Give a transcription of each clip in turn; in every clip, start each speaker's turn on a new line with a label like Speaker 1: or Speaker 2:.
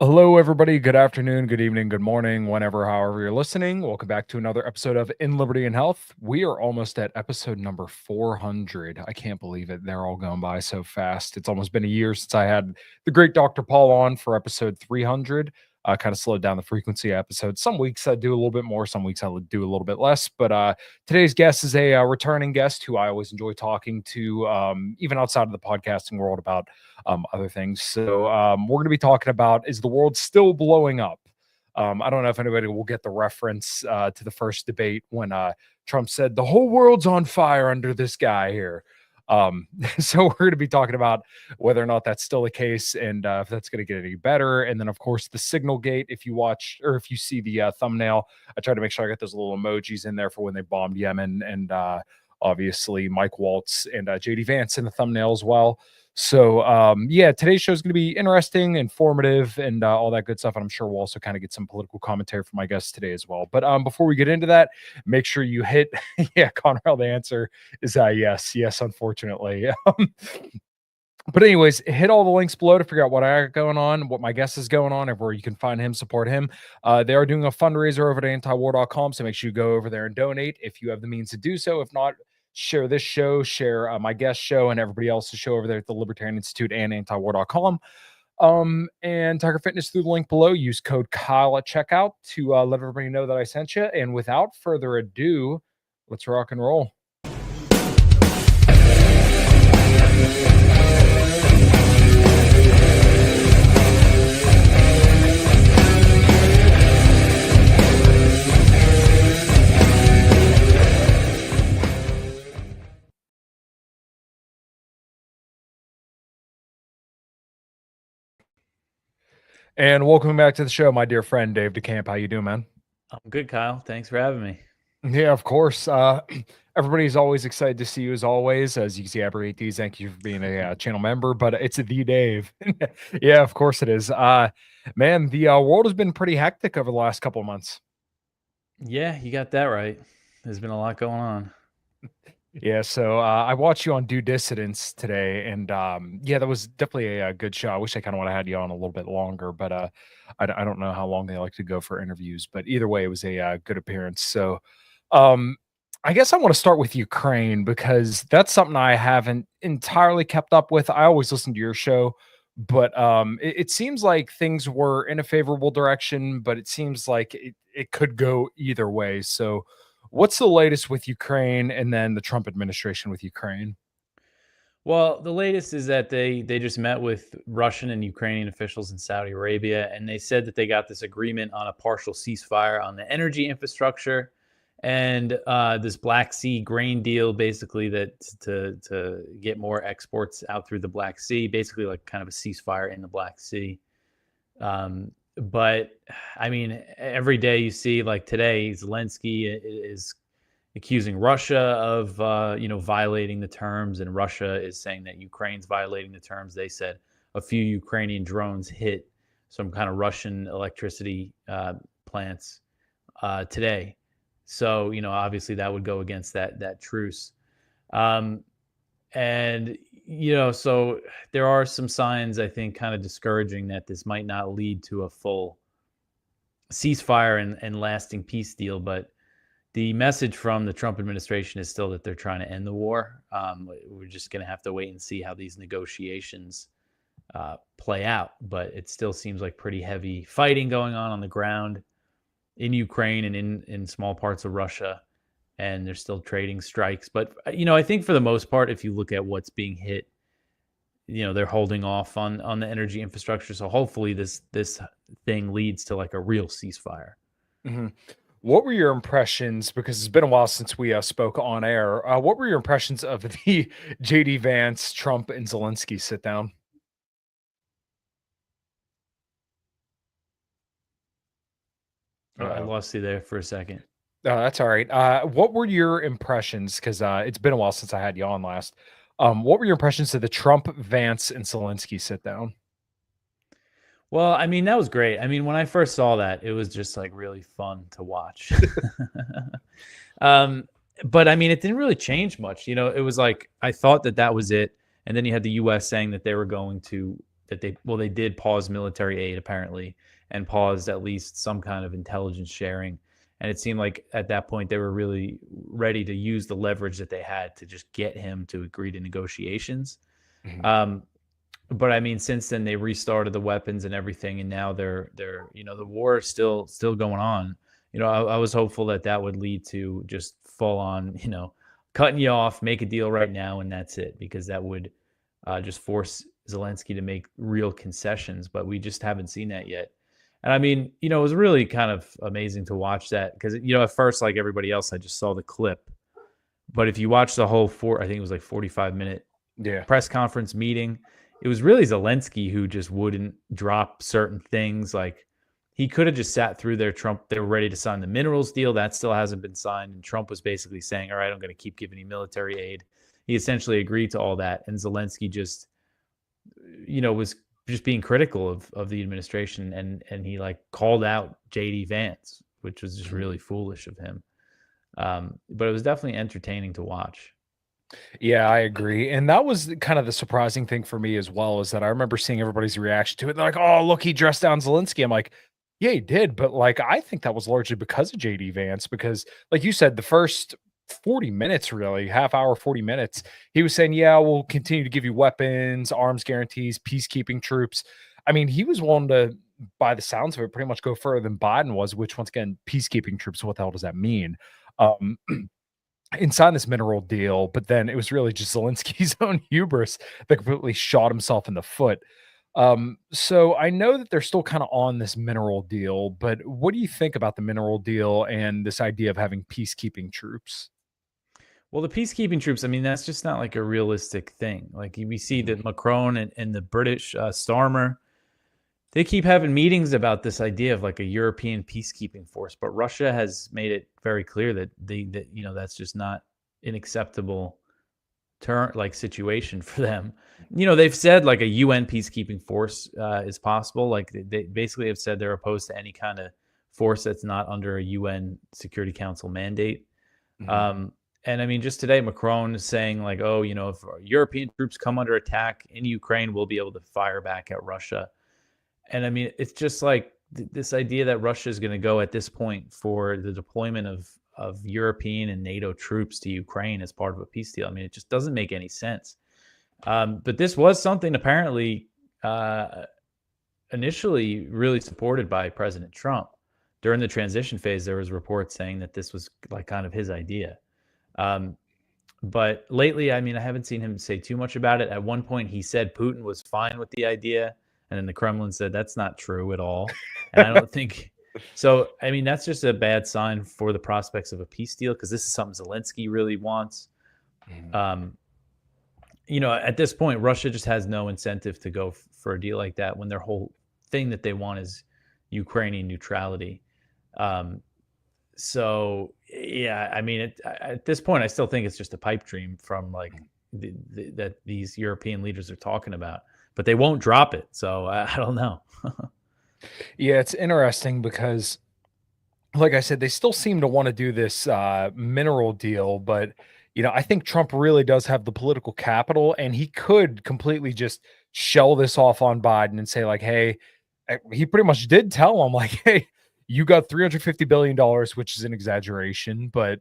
Speaker 1: Hello, everybody. Good afternoon, good evening, good morning, whenever, however you're listening. Welcome back to another episode of In Liberty and Health. We are almost at episode number 400. I can't believe it. They're all going by so fast. It's almost been a year since I had the great Dr. Paul on for episode 300. Kind of slowed down the frequency of episodes. Some weeks I do a little bit more, some weeks I would do a little bit less. But today's guest is a returning guest who I always enjoy talking to, even outside of the podcasting world, about other things. So we're going to be talking about, is the world still blowing up? I don't know if anybody will get the reference to the first debate when Trump said the whole world's on fire under this guy here. So we're going to be talking about whether or not that's still the case, and if that's going to get any better. And then, of course, the signal gate. If you watch or if you see the thumbnail, I try to make sure I got those little emojis in there for when they bombed Yemen, and obviously Mike Waltz and JD Vance in the thumbnail as well. So yeah, today's show is going to be interesting, informative, and all that good stuff. And I'm sure we'll also kind of get some political commentary from my guests today as well. But before we get into that, make sure you hit yeah, Conrad. The answer is yes, unfortunately. But anyways, hit all the links below to figure out what I got going on, what my guest is going on, and where you can find him, support him. They are doing a fundraiser over at antiwar.com, so make sure you go over there and donate if you have the means to do so. If not, share this show, share my guest show, and everybody else's show over there at the Libertarian Institute and antiwar.com. And Tiger Fitness through the link below. Use code Kyle at checkout to let everybody know that I sent you. And without further ado, let's rock and roll. And welcome back to the show, my dear friend Dave DeCamp. How you doing, man?
Speaker 2: I'm good, Kyle. Thanks for having me.
Speaker 1: Yeah, of course. Everybody's always excited to see you as always. As you can see, I abbreviate these. Thank you for being a channel member, but it's the Dave. Yeah, of course it is. Man, the world has been pretty hectic over the last couple of months.
Speaker 2: Yeah, you got that right. There's been a lot going on.
Speaker 1: Yeah, so I watched you on Due Dissidence today, and yeah, that was definitely a good show. I wish I kind of would have had you on a little bit longer, but I don't know how long they like to go for interviews. But either way, it was a good appearance. So um, I guess I want to start with Ukraine because that's something I haven't entirely kept up with. I always listen to your show, but it seems like things were in a favorable direction, but it seems like it could go either way. So what's the latest with Ukraine and then the Trump administration with Ukraine?
Speaker 2: Well, the latest is that they just met with Russian and Ukrainian officials in Saudi Arabia, and they said that they got this agreement on a partial ceasefire on the energy infrastructure and this Black Sea grain deal, basically that to get more exports out through the Black Sea, basically like kind of a ceasefire in the Black Sea. But I mean, every day you see, like today, Zelensky is accusing Russia of violating the terms, and Russia is saying that Ukraine's violating the terms. They said a few Ukrainian drones hit some kind of Russian electricity plants today. So obviously that would go against that truce. Um, and so there are some signs, I think, kind of discouraging that this might not lead to a full ceasefire and lasting peace deal. But the message from the Trump administration is still that they're trying to end the war. We're just going to have to wait and see how these negotiations play out. But it still seems like pretty heavy fighting going on the ground in Ukraine and in small parts of Russia. And they're still trading strikes. But, I think for the most part, if you look at what's being hit, they're holding off on the energy infrastructure. So hopefully this thing leads to like a real ceasefire.
Speaker 1: Mm-hmm. What were your impressions? Because it's been a while since we spoke on air. What were your impressions of the JD Vance, Trump, and Zelensky sit down?
Speaker 2: I lost you there for a second.
Speaker 1: That's all right. What were your impressions? Because it's been a while since I had you on last. What were your impressions of the Trump, Vance, and Zelensky sit down?
Speaker 2: Well, I mean, that was great. I mean, when I first saw that, it was just like really fun to watch. But I mean, it didn't really change much. It was like I thought that was it, and then you had the U.S. saying that they were going to that they did pause military aid apparently, and paused at least some kind of intelligence sharing. And it seemed like at that point they were really ready to use the leverage that they had to just get him to agree to negotiations.
Speaker 1: Mhm.
Speaker 2: Um, but I mean, since then they restarted the weapons and everything, and now they're the war is still going on. I was hopeful that that would lead to just full on cutting you off, make a deal right now, and that's it, because that would just force Zelensky to make real concessions. But we just haven't seen that yet. And I mean, it was really kind of amazing to watch that, because at first, like everybody else, I just saw the clip. But if you watch the whole I think it was like 45-minute
Speaker 1: Yeah.
Speaker 2: press conference meeting, it was really Zelensky who just wouldn't drop certain things. Like, he could have just sat through they were ready to sign the minerals deal. That still hasn't been signed. And Trump was basically saying, all right, I'm going to keep giving you military aid. He essentially agreed to all that. And Zelensky just, was just being critical of the administration. And he like called out JD Vance, which was just
Speaker 1: Mhm.
Speaker 2: really foolish of him. But it was definitely entertaining to watch.
Speaker 1: Yeah, I agree. And that was kind of the surprising thing for me as well, is that I remember seeing everybody's reaction to it. They're like, oh, look, he dressed down Zelensky. I'm like, yeah, he did. But like, I think that was largely because of JD Vance, because like you said, the first 40 minutes, really, half hour, 40 minutes, he was saying, yeah, we'll continue to give you weapons, arms guarantees, peacekeeping troops. I mean, he was willing to, by the sounds of it, pretty much go further than Biden was, which once again, peacekeeping troops, what the hell does that mean? Um, and signed this mineral deal, but then it was really just Zelensky's own hubris that completely shot himself in the foot. So I know that they're still kind of on this mineral deal, but what do you think about the mineral deal and this idea of having peacekeeping troops?
Speaker 2: Well, the peacekeeping troops, I mean, that's just not like a realistic thing. Like, we see
Speaker 1: Mhm,
Speaker 2: that Macron and the British Starmer, they keep having meetings about this idea of like a European peacekeeping force, but Russia has made it very clear that that's just not an acceptable turn like situation for them. They've said like a UN peacekeeping force is possible. Like, they basically have said they're opposed to any kind of force that's not under a UN Security Council mandate.
Speaker 1: mhm.
Speaker 2: Um, and I mean, just today, Macron is saying like, oh, if European troops come under attack in Ukraine, we'll be able to fire back at Russia. And I mean, it's just like this idea that Russia is going to go at this point for the deployment of European and NATO troops to Ukraine as part of a peace deal. I mean, it just doesn't make any sense. But this was something apparently uh, initially really supported by President Trump. During the transition phase, there was reports saying that this was like kind of his idea. Um, but lately, I mean, I haven't seen him say too much about it. At one point, he said Putin was fine with the idea, and then the Kremlin said that's not true at all. And I don't think so. I mean, that's just a bad sign for the prospects of a peace deal, because this is something Zelensky really wants.
Speaker 1: Mhm.
Speaker 2: Um, at this point, Russia just has no incentive to go for a deal like that when their whole thing that they want is Ukrainian neutrality. Um, so yeah, I mean, at this point, I still think it's just a pipe dream from like that these European leaders are talking about, but they won't drop it. So I don't know.
Speaker 1: Yeah, it's interesting because like I said, they still seem to want to do this mineral deal, but I think Trump really does have the political capital, and he could completely just shell this off on Biden and say, like, hey, he pretty much did tell him, like, hey, you got $350 billion, which is an exaggeration, but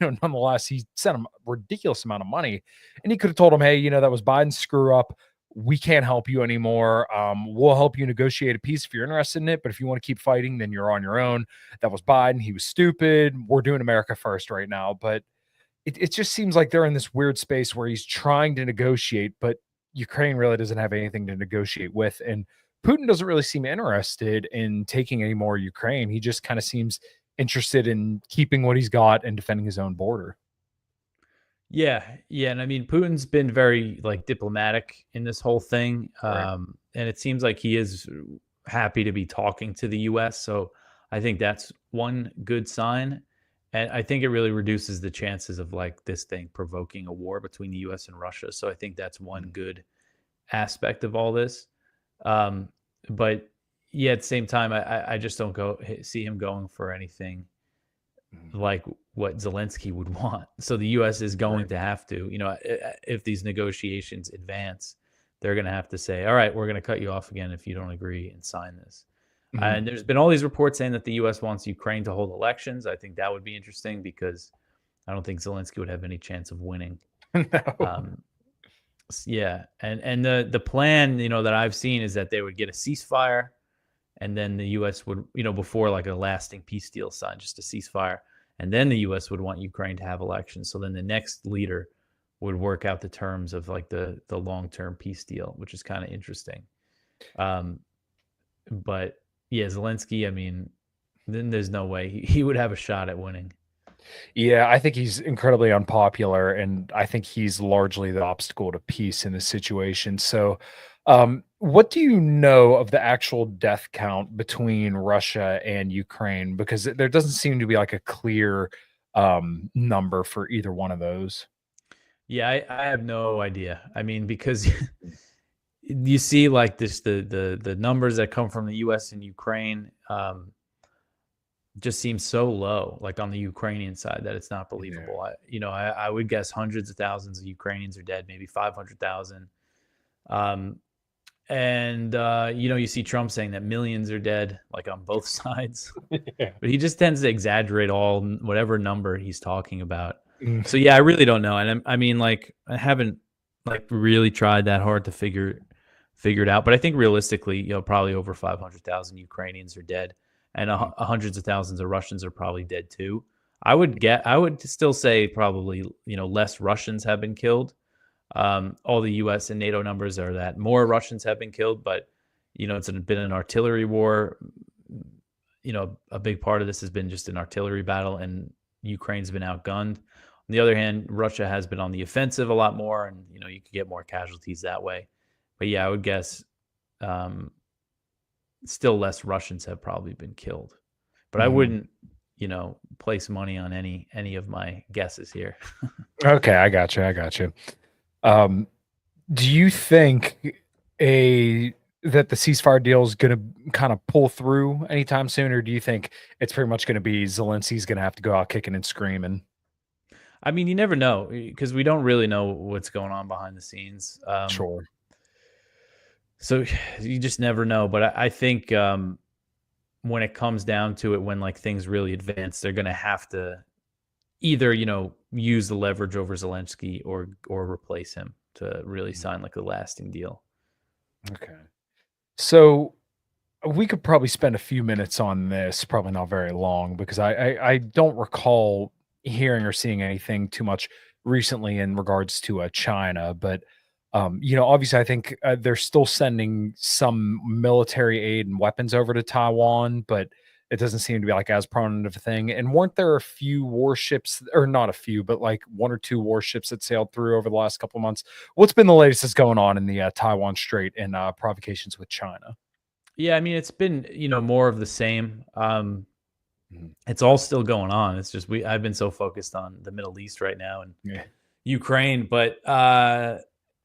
Speaker 1: nonetheless, he sent him a ridiculous amount of money. And he could have told him, hey, that was Biden's screw up. We can't help you anymore. We'll help you negotiate a peace if you're interested in it, but if you want to keep fighting, then you're on your own. That was Biden. He was stupid. We're doing America first right now. But it just seems like they're in this weird space where he's trying to negotiate, but Ukraine really doesn't have anything to negotiate with. And Putin doesn't really seem interested in taking any more Ukraine. He just kind of seems interested in keeping what he's got and defending his own border.
Speaker 2: Yeah, yeah, and I mean, Putin's been very like diplomatic in this whole thing,
Speaker 1: Right.
Speaker 2: and it seems like he is happy to be talking to the U.S. So I think that's one good sign, and I think it really reduces the chances of like this thing provoking a war between the U.S. and Russia. So I think that's one
Speaker 1: Mhm.
Speaker 2: good aspect of all this. Um, but yeah, at the same time, I just don't see him going for anything
Speaker 1: Mhm.
Speaker 2: like what Zelensky would want. So the U.S. is going
Speaker 1: Right.
Speaker 2: to have to, if these negotiations advance, they're going to have to say, all right, we're going to cut you off again if you don't agree and sign this.
Speaker 1: Mhm.
Speaker 2: And there's been all these reports saying that the U.S. wants Ukraine to hold elections. I think that would be interesting because I don't think Zelensky would have any chance of winning.
Speaker 1: No.
Speaker 2: Um, yeah, and the plan, that I've seen is that they would get a ceasefire, and then the U.S. would, before like a lasting peace deal signed, just a ceasefire, and then the U.S. would want Ukraine to have elections. So then the next leader would work out the terms of like the long term peace deal, which is kind of interesting. Um, but yeah, Zelensky, I mean, then there's no way he would have a shot at winning.
Speaker 1: Yeah, I think he's incredibly unpopular, and I think he's largely the obstacle to peace in this situation. So, what do you know of the actual death count between Russia and Ukraine? Because there doesn't seem to be like a clear number for either one of those.
Speaker 2: Yeah, I have no idea. I mean, because you see like this the numbers that come from the US and Ukraine just seem so low, like on the Ukrainian side, that it's not
Speaker 1: Yeah.
Speaker 2: believable. I would guess hundreds of thousands of Ukrainians are dead, maybe 500,000. Um, and you see Trump saying that millions are dead, like on both sides.
Speaker 1: Yeah.
Speaker 2: But he just tends to exaggerate whatever number he's talking about.
Speaker 1: Mm.
Speaker 2: So yeah, I really don't know, and I mean, like, I haven't like really tried that hard to figure it out. But I think realistically, probably over 500,000 Ukrainians are dead, and hundreds of thousands of Russians are probably dead too. I would still say probably less Russians have been killed. All the U.S. and NATO numbers are that more Russians have been killed, but it's been an artillery war. A big part of this has been just an artillery battle, and Ukraine's been outgunned. On the other hand, Russia has been on the offensive a lot more, and you could get more casualties that way. But yeah, I would guess um, still less Russians have probably been killed. But I
Speaker 1: Mhm.
Speaker 2: wouldn't, place money on any of my guesses here.
Speaker 1: Okay, I got you. I got you. Um, do you think a that the ceasefire deal is going to kind of pull through anytime soon, or do you think it's pretty much going to be Zelensky's going to have to go out kicking and screaming?
Speaker 2: I mean, you never know because we don't really know what's going on behind the scenes.
Speaker 1: Sure.
Speaker 2: So you just never know. But I think when it comes down to it, when like things really advance, they're going to have to either use the leverage over Zelensky or replace him to really
Speaker 1: Mhm.
Speaker 2: sign like a lasting deal.
Speaker 1: Okay. So we could probably spend a few minutes on this, probably not very long, because I don't recall hearing or seeing anything too much recently in regards to China. But obviously, I think they're still sending some military aid and weapons over to Taiwan, but it doesn't seem to be like as prominent of a thing. And weren't there a few warships, or not a few, but like one or two warships that sailed through over the last couple of months? What's been the latest that's going on in the Taiwan Strait and provocations with China?
Speaker 2: Yeah, I mean, it's been more of the same.
Speaker 1: Mhm.
Speaker 2: It's all still going on. It's just I've been so focused on the Middle East right now and
Speaker 1: Yeah.
Speaker 2: Ukraine, but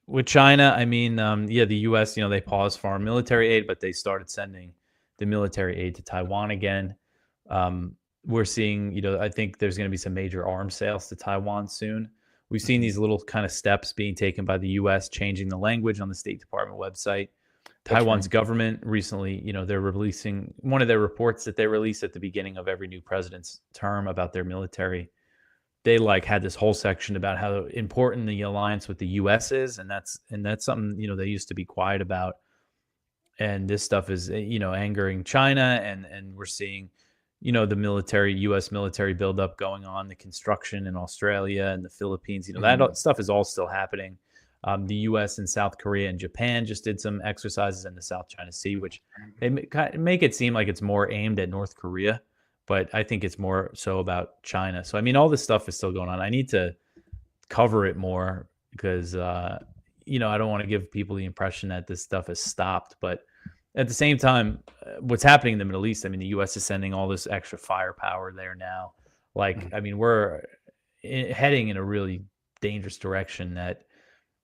Speaker 2: with China, I mean, yeah, the U.S. They paused foreign military aid, but they started sending the military aid to Taiwan again. Um, we're seeing, I think there's going to be some major arms sales to Taiwan soon. We've seen
Speaker 1: Mhm.
Speaker 2: these little kind of steps being taken by the U.S., changing the language on the State Department website.
Speaker 1: That's
Speaker 2: Taiwan's
Speaker 1: right.
Speaker 2: government recently, they're releasing one of their reports that they release at the beginning of every new president's term about their military. They like had this whole section about how important the alliance with the US is, and that's something, they used to be quiet about. And this stuff is angering China, and we're seeing the US military buildup going on, the construction in Australia and the Philippines.
Speaker 1: Mhm.
Speaker 2: That stuff is all still happening. The US and South Korea and Japan just did some exercises in the South China Sea, which they make it seem like it's more aimed at North Korea, but I think it's more so about China. So I mean, all this stuff is still going on. I need to cover it more because I don't want to give people the impression that this stuff has stopped. But at the same time, what's happening in the Middle East? I mean, the U.S. is sending all this extra firepower there now. Like,
Speaker 1: Mhm.
Speaker 2: I mean, we're heading in a really dangerous direction that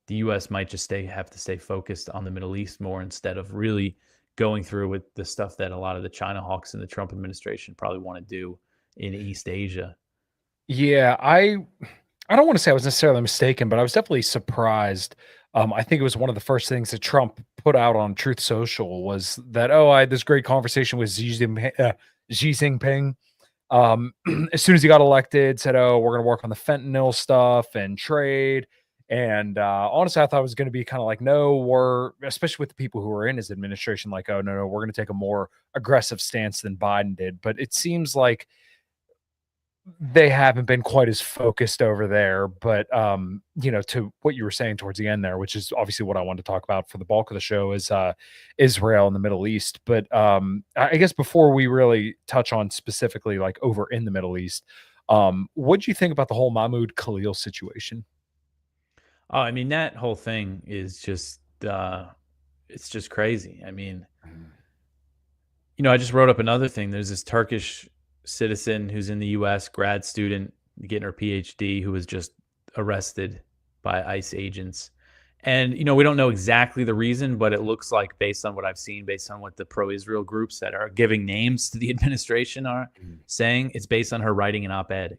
Speaker 2: the U.S. might just have to stay focused on the Middle East more instead of really going through with the stuff that a lot of the China hawks in the Trump administration probably want to do in East Asia.
Speaker 1: Yeah, I don't wanna say I was necessarily mistaken, but I was definitely surprised, I think it was one of the first things that Trump put out on Truth Social was that, "Oh, I had this great conversation with Xi Jinping." As soon as he got elected, said, "Oh, we're gonna work on the fentanyl stuff and trade." And, honestly, I thought it was gonna be kinda like, "No, we're" especially with the people who were in his administration, like, "Oh, no, we're gonna take a more aggressive stance than Biden did." But it seems like they haven't been quite as focused over there, but, to what you were saying towards the end there, which is obviously what I wanted to talk about for the bulk of the show is, Israel and the Middle East, but, I guess before we really touch on specifically, like, over in the Middle East, what'd you think about the whole Mahmoud Khalil situation?
Speaker 2: Oh, I mean, that whole thing is just, it's just crazy. I mean,
Speaker 1: Mhm.
Speaker 2: I just wrote up another thing. There's this Turkish citizen who's in the US, grad student getting her PhD, who was just arrested by ICE agents. And, we don't know exactly the reason, but it looks like, based on what I've seen, based on what the pro Israel groups that are giving names to the administration are
Speaker 1: Mhm.
Speaker 2: saying, it's based on her writing an op ed,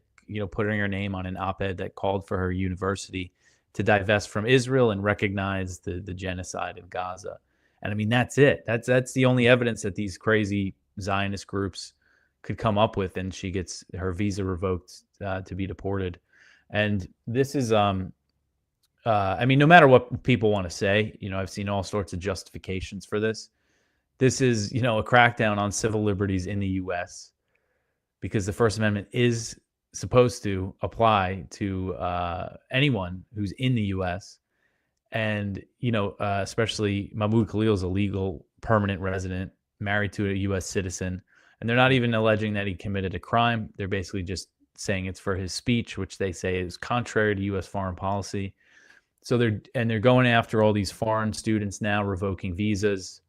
Speaker 2: putting her name on an op ed that called for her university to divest from Israel and recognize the genocide in Gaza. And I mean, that's it. That's the only evidence that these crazy Zionist groups could come up with, and she gets her visa revoked to be deported. And this is, I mean, no matter what people want to say, I've seen all sorts of justifications for this. This is, a crackdown on civil liberties in the U.S. because the First Amendment is supposed to apply to anyone who's in the U.S. And especially Mahmoud Khalil is a legal permanent resident, married to a U.S. citizen, and they're not even alleging that he committed a crime. They're basically just saying it's for his speech, which they say is contrary to U.S. foreign policy. So they're going after all these foreign students now, revoking visas.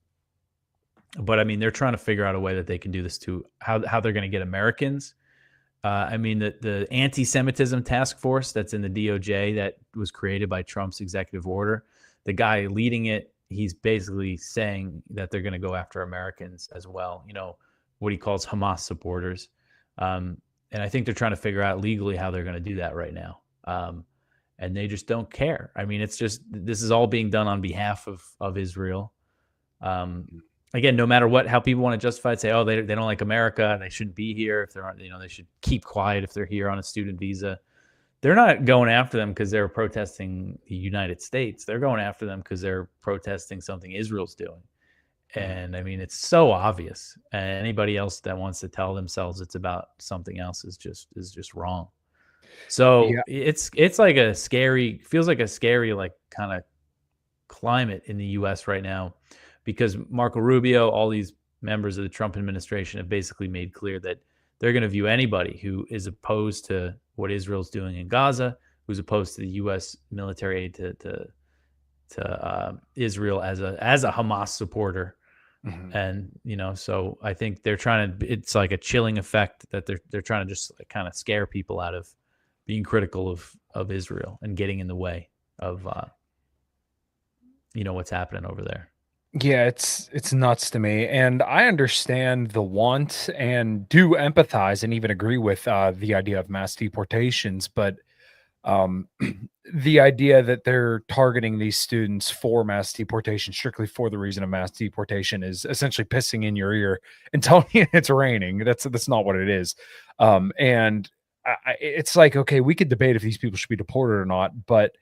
Speaker 2: But I mean, they're trying to figure out a way that they can do this to how they're going to get Americans. I mean, the anti-Semitism task force that's in the DOJ that was created by Trump's executive order, the guy leading it, he's basically saying that they're going to go after Americans as well. What he calls Hamas supporters, and I think they're trying to figure out legally how they're going to do that right now. And they just don't care. I mean, it's just this is all being done on behalf of Israel. Um, Again, no matter how people want to justify it, say, oh, they don't like America, they shouldn't be here if they're on, they should keep quiet if they're here on a student visa. They're not going after them because they're protesting the United States. They're going after them because they're protesting something Israel's doing.
Speaker 1: Mhm.
Speaker 2: And I mean, it's so obvious. And anybody else that wants to tell themselves it's about something else is just wrong. So
Speaker 1: Yeah.
Speaker 2: it's like a scary, feels like a scary, like, kind of climate in the US right now, because Marco Rubio, all these members of the Trump administration have basically made clear that they're going to view anybody who is opposed to what Israel's doing in Gaza, who's opposed to the U.S. military aid to Israel, as a Hamas supporter.
Speaker 1: Mhm.
Speaker 2: And so I think they're trying to. It's like a chilling effect that they're trying to just, like, kind of scare people out of being critical of Israel and getting in the way of what's happening over there.
Speaker 1: Yeah, it's nuts to me, and I understand the want and do empathize and even agree with, the idea of mass deportations, but, um, the idea that they're targeting these students for mass deportation strictly for the reason of mass deportation is essentially pissing in your ear and telling you it's raining. That's not what it is. And it's like, okay, we could debate if these people should be deported or not, but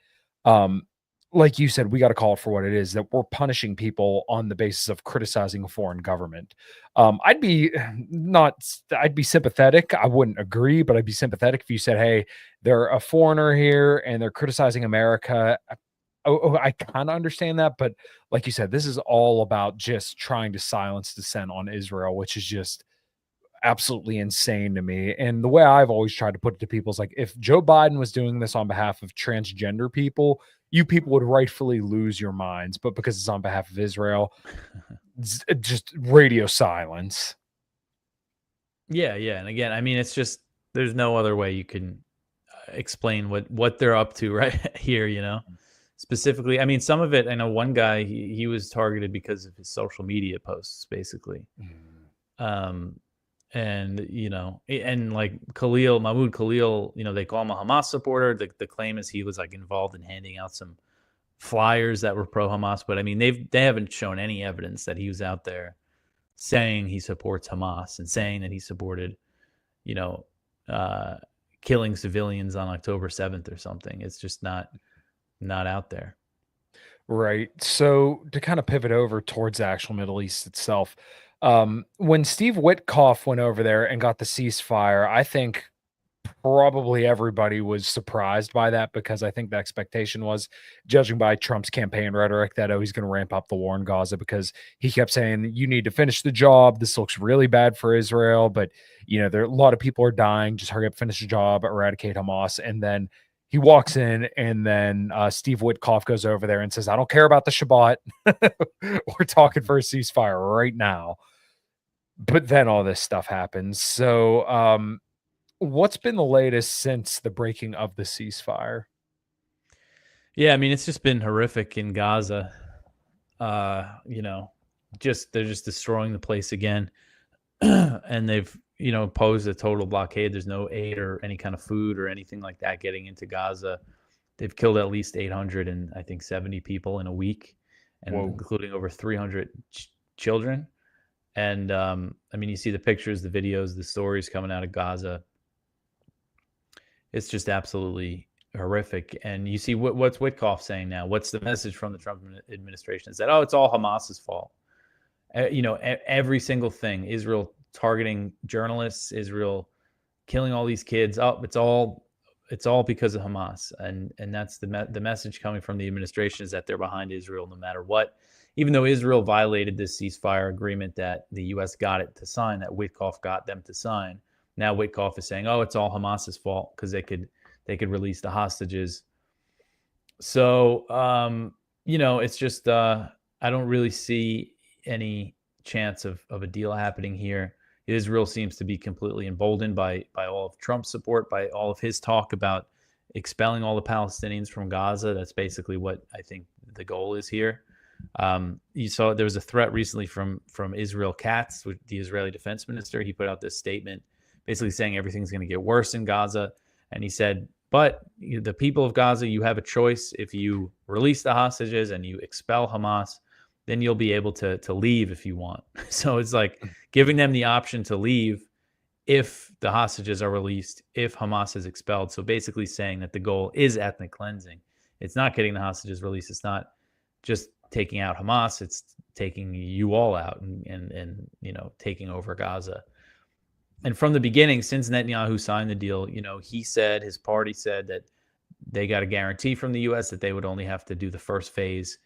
Speaker 1: um, like you said, we got to call it for what it is that we're punishing people on the basis of criticizing a foreign government. I'd be not, I'd be sympathetic. I wouldn't agree, but I'd be sympathetic if you said, hey, they're a foreigner here and they're criticizing America. I kind of understand that, but like you said, this is all about just trying to silence dissent on Israel, which is just absolutely insane to me. And the way I've always tried to put it to people is like, if Joe Biden was doing this on behalf of transgender people, you people would rightfully lose your minds. But because it's on behalf of Israel, just radio silence.
Speaker 2: Yeah, yeah, and again, I mean, it's just there's no other way you can explain what they're up to right here. Specifically. I mean, some of it. I know one guy, he was targeted because of his social media posts, basically.
Speaker 1: Mm.
Speaker 2: Um, and and like Mahmoud Khalil, they call him a Hamas supporter. The claim is he was, like, involved in handing out some flyers that were pro Hamas, but I mean they haven't shown any evidence that he was out there saying he supports Hamas and saying that he supported, you know, killing civilians on October 7th or something. It's just not out there.
Speaker 1: Right. So to kind of pivot over towards the actual Middle East itself, when Steve Witkoff went over there and got the ceasefire, I think probably everybody was surprised by that because I think the expectation was, judging by Trump's campaign rhetoric, that he's going to ramp up the war in Gaza because he kept saying, "You need to finish the job. This looks really bad for Israel, but there a lot of people are dying. Just hurry up, finish the job, eradicate Hamas." And then he walks in, and then Steve Witkoff goes over there and says, "I don't care about the Shabbat. We're talking for a ceasefire right now." But then all this stuff happens. So, what's been the latest since the breaking of the ceasefire?
Speaker 2: Yeah, I mean it's just been horrific in Gaza. They're just destroying the place again. And they've, posed a total blockade. There's no aid or any kind of food or anything like that getting into Gaza. They've killed at least 800 and I think 70 people in a week, and
Speaker 1: Whoa.
Speaker 2: including over 300 children. And I mean, you see the pictures, the videos, the stories coming out of Gaza. It's just absolutely horrific. And you see what's Witkoff saying now? What's the message from the Trump administration? Is that, oh, it's all Hamas's fault. Every single thing, Israel targeting journalists, Israel killing all these kids. Oh, it's all because of Hamas. And that's the message coming from the administration, is that they're behind Israel no matter what. Even though Israel violated this ceasefire agreement that the U.S. got it to sign, that Witkoff got them to sign. Now Witkoff is saying, "Oh, it's all Hamas's fault because they could release the hostages." So, it's just I don't really see any chance of a deal happening here. Israel seems to be completely emboldened by all of Trump's support, by all of his talk about expelling all the Palestinians from Gaza. That's basically what I think the goal is here. You saw there was a threat recently from Israel Katz, the Israeli defense minister. He put out this statement basically saying everything's going to get worse in Gaza. And he said, but the people of Gaza, you have a choice. If you release the hostages and you expel Hamas, then you'll be able to leave if you want. So it's like giving them the option to leave if the hostages are released, if Hamas is expelled. So basically saying that the goal is ethnic cleansing. It's not getting the hostages released. It's not just taking out Hamas. It's taking you all out and taking over Gaza. And from the beginning, since Netanyahu signed the deal, he said, his party said that they got a guarantee from the U.S. that they would only have to do the first phase.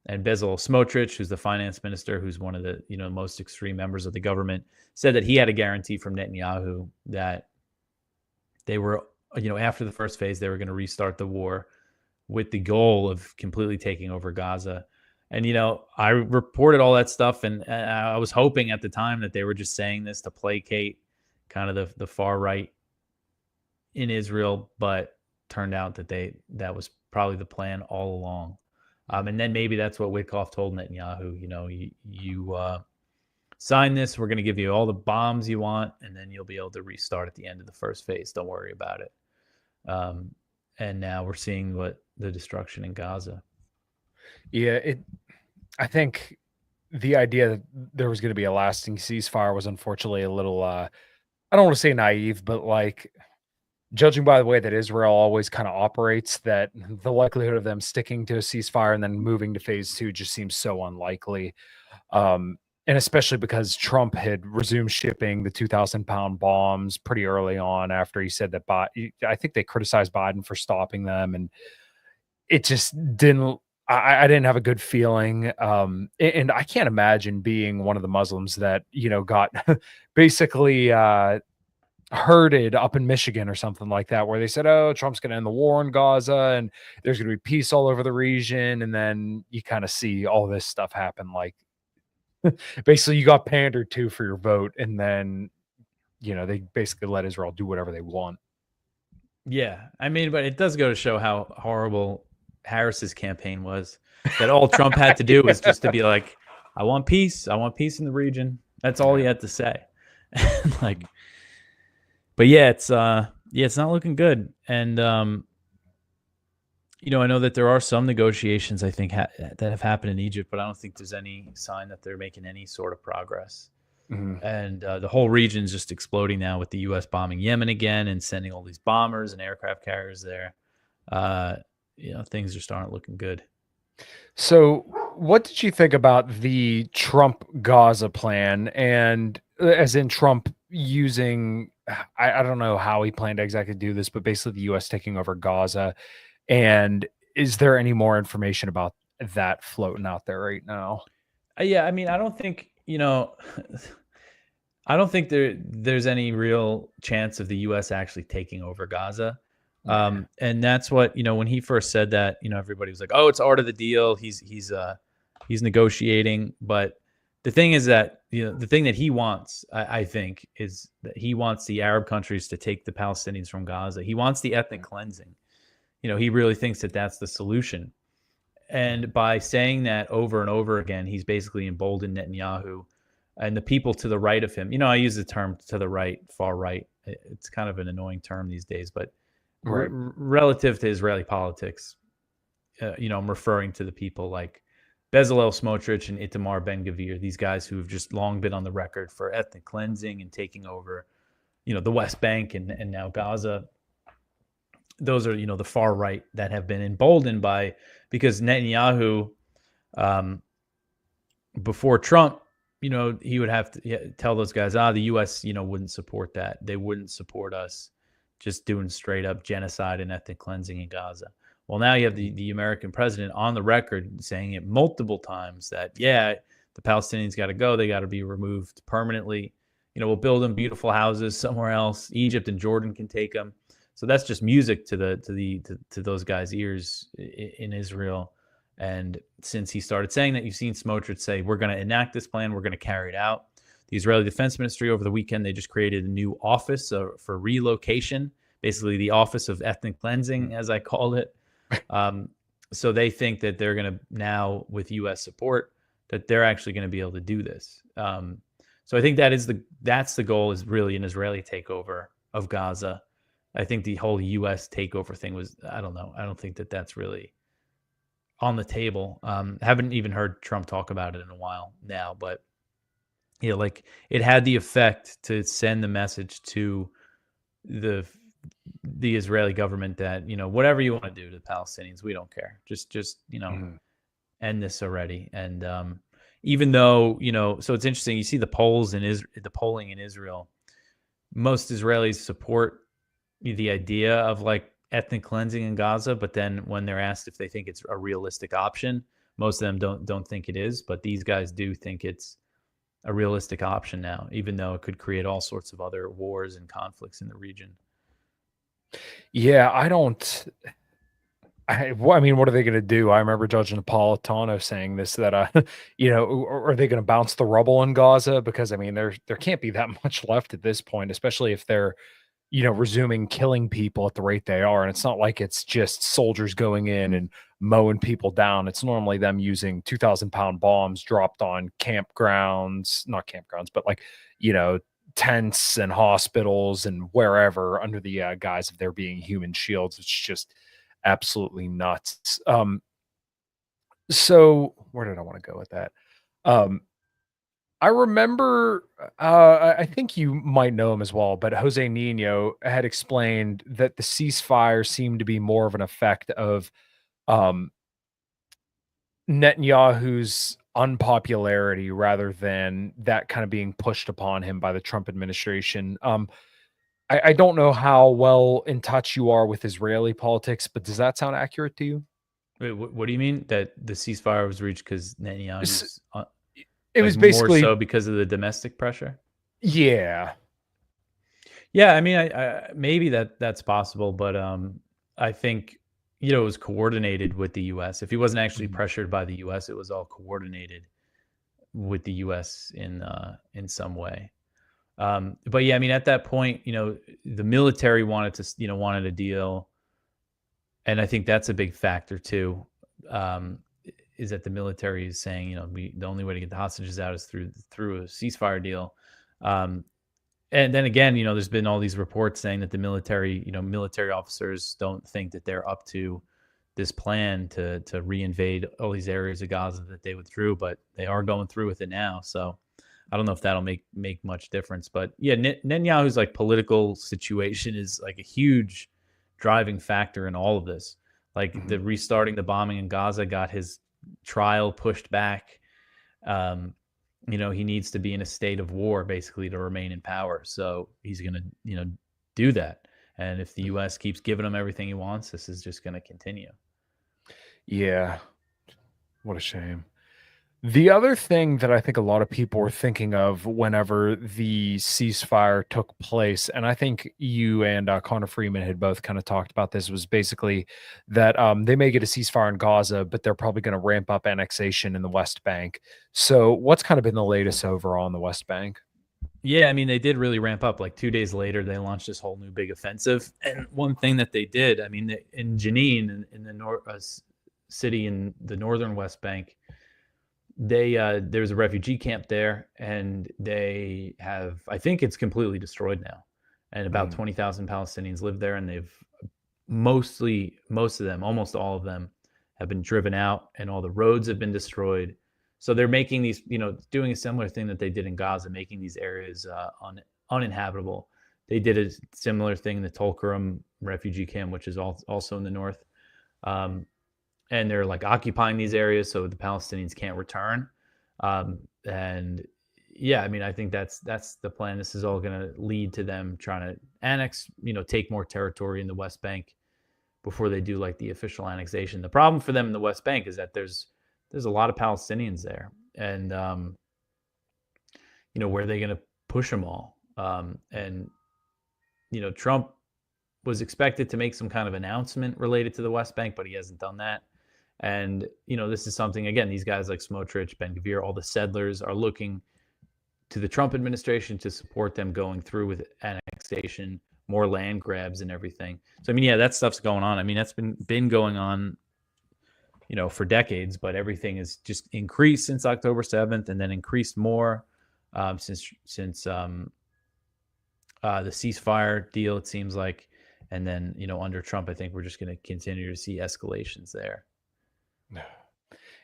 Speaker 2: And Bezalel Smotrich, who's the finance minister, who's one of the most extreme members of the government, said that he had a guarantee from Netanyahu that they were, after the first phase, they were going to restart the war with the goal of completely taking over Gaza. And, I reported all that stuff, and I was hoping at the time that they were just saying this to placate kind of the far right in Israel, but turned out that that was probably the plan all along. And then maybe that's what Witkoff told Netanyahu, you sign this, we're going to give you all the bombs you want, and then you'll be able to restart at the end of the first phase. Don't worry about it. And now we're seeing the destruction in Gaza.
Speaker 1: Yeah, I think the idea that there was going to be a lasting ceasefire was unfortunately a little, I don't want to say naive, but like, judging by the way that Israel always kind of operates, that the likelihood of them sticking to a ceasefire and then moving to phase 2 just seems so unlikely. And especially because Trump had resumed shipping the 2,000-pound bombs pretty early on after he said that I think they criticized Biden for stopping them. And it just didn't, I didn't have a good feeling. And I can't imagine being one of the Muslims that, got basically herded up in Michigan or something like that, where they said, "Oh, Trump's going to end the war in Gaza and there's going to be peace all over the region." And then you kind of see all this stuff happen. Like basically you got pandered to for your vote. And then, they basically let Israel do whatever they want.
Speaker 2: Yeah. I mean, but it does go to show how horrible Harris's campaign was, that all Trump had to do was just to be like, I want peace. I want peace in the region. That's all he had to say. Like, but yeah, it's not looking good. And I know that there are some negotiations I think that have happened in Egypt, but I don't think there's any sign that they're making any sort of progress.
Speaker 1: Mhm.
Speaker 2: And the whole region's just exploding now with the U.S. bombing Yemen again and sending all these bombers and aircraft carriers there. Uh, things just aren't looking good.
Speaker 1: So, what did you think about the Trump Gaza plan? And as in Trump using, I don't know how he planned to exactly do this, but basically the US taking over Gaza. And is there any more information about that floating out there right now?
Speaker 2: Yeah, I mean, I don't think I don't think there's any real chance of the U.S. actually taking over Gaza.
Speaker 1: Yeah.
Speaker 2: And that's what when he first said that, everybody was like, "Oh, it's art of the deal. He's negotiating." But the thing is that the thing that he wants, I think, is that he wants the Arab countries to take the Palestinians from Gaza. He wants the ethnic cleansing. He really thinks that that's the solution. And by saying that over and over again, he's basically emboldened Netanyahu and the people to the right of him. I use the term to the right, far right. It's kind of an annoying term these days, but
Speaker 1: Right.
Speaker 2: relative to Israeli politics, I'm referring to the people like Bezalel Smotrich and Itamar Ben-Gvir, these guys who have just long been on the record for ethnic cleansing and taking over, the West Bank and now Gaza. Those are, the far right that have been emboldened by, because Netanyahu, um, before Trump, he would have to tell those guys, the U.S., wouldn't support that. They wouldn't support us just doing straight up genocide and ethnic cleansing in Gaza. Well, now you have the American president on the record saying it multiple times that, yeah, the Palestinians got to go. They got to be removed permanently. We'll build them beautiful houses somewhere else. Egypt and Jordan can take them. So that's just music to those guys' ears in Israel. And since he started saying that, you've seen Smotrich say, we're going to enact this plan, we're going to carry it out. The Israeli Defense Ministry over the weekend, they just created a new office for relocation, basically the Office of Ethnic Cleansing, as I call it. So they think that they're going to now, with U.S. support, that they're actually going to be able to do this. So I think that's the goal, is really an Israeli takeover of Gaza. I think the whole U.S. takeover thing was, I don't know. I don't think that that's really on the table. Haven't even heard Trump talk about it in a while now, but like it had the effect to send the message to the Israeli government that whatever you want to do to the Palestinians, we don't care. Just
Speaker 1: Mhm.
Speaker 2: end this already. And even though so it's interesting. You see the polls in the polling in Israel. Most Israelis support the idea of like ethnic cleansing in Gaza, but then when they're asked if they think it's a realistic option, most of them don't think it is. But these guys do think it's a realistic option now, even though it could create all sorts of other wars and conflicts in the region.
Speaker 1: Yeah, I don't. I mean, what are they going to do? I remember Judge Napolitano saying this that, are they going to bounce the rubble in Gaza? Because I mean, there can't be that much left at this point, especially if they're resuming killing people at the rate they are. And it's not like it's just soldiers going in and mowing people down. It's normally them using 2,000-pound bombs dropped on campgrounds, not campgrounds, but like, you know, tents and hospitals and wherever under the guise of there being human shields. It's just absolutely nuts. So where did I want to go with that? Um, I remember, I think you might know him as well, but Jose Nino had explained that the ceasefire seemed to be more of an effect of um, Netanyahu's unpopularity rather than that kind of being pushed upon him by the Trump administration. I don't know how well in touch you are with Israeli politics, but does that sound accurate to you?
Speaker 2: Wait, what do you mean that the ceasefire was reached because
Speaker 1: S-
Speaker 2: Netanyahu's
Speaker 1: It
Speaker 2: like
Speaker 1: was
Speaker 2: more
Speaker 1: basically,
Speaker 2: so because of the domestic pressure?
Speaker 1: yeah.
Speaker 2: Yeah, I mean, I maybe that's possible, but I think it was coordinated with the U.S. If he wasn't actually
Speaker 1: Mhm.
Speaker 2: pressured by the U.S., it was all coordinated with the U.S. in some way. But yeah, I mean, at that point, the military wanted to, wanted a deal, and I think that's a big factor too. Um, is that the military is saying, the only way to get the hostages out is through a ceasefire deal. Um, and then again, there's been all these reports saying that the military, military officers don't think that they're up to this plan to reinvade all these areas of Gaza that they withdrew, but they are going through with it now. So I don't know if that'll make much difference. But yeah, Netanyahu's like political situation is like a huge driving factor in all of this. Like the restarting the bombing in Gaza got his trial pushed back. He needs to be in a state of war basically to remain in power. So he's going to, do that. And if the U.S. keeps giving him everything he wants, this is just going to continue.
Speaker 1: Yeah. What a shame. The other thing that I think a lot of people were thinking of whenever the ceasefire took place, and I think you and Connor Freeman had both kind of talked about this, was basically that they may get a ceasefire in Gaza, but they're probably going to ramp up annexation in the West Bank. So, what's kind of been the latest overall in the West Bank?
Speaker 2: Yeah, I mean, they did really ramp up. Like 2 days later, they launched this whole new big offensive. And one thing that they did, I mean, in Jenin, in the city in the northern West Bank, there's a refugee camp there, and they have, I think it's completely destroyed now, and about 20,000 Palestinians live there, and they've most of them, almost all of them, have been driven out, and all the roads have been destroyed. So they're making these, doing a similar thing that they did in Gaza, making these areas uninhabitable. They did a similar thing in the Tulkarem refugee camp, which is also in the north. And they're like occupying these areas so the Palestinians can't return. And yeah, I mean, I think that's the plan. This is all going to lead to them trying to annex, take more territory in the West Bank before they do like the official annexation. The problem for them in the West Bank is that there's a lot of Palestinians there, and where are they going to push them all? And Trump was expected to make some kind of announcement related to the West Bank, but he hasn't done that. And, this is something, again, these guys like Smotrich, Ben-Gvir, all the settlers are looking to the Trump administration to support them going through with annexation, more land grabs and everything. So, I mean, yeah, that stuff's going on. I mean, that's been going on, for decades, but everything has just increased since October 7th, and then increased more since the ceasefire deal, it seems like. And then, under Trump, I think we're just going to continue to see escalations there.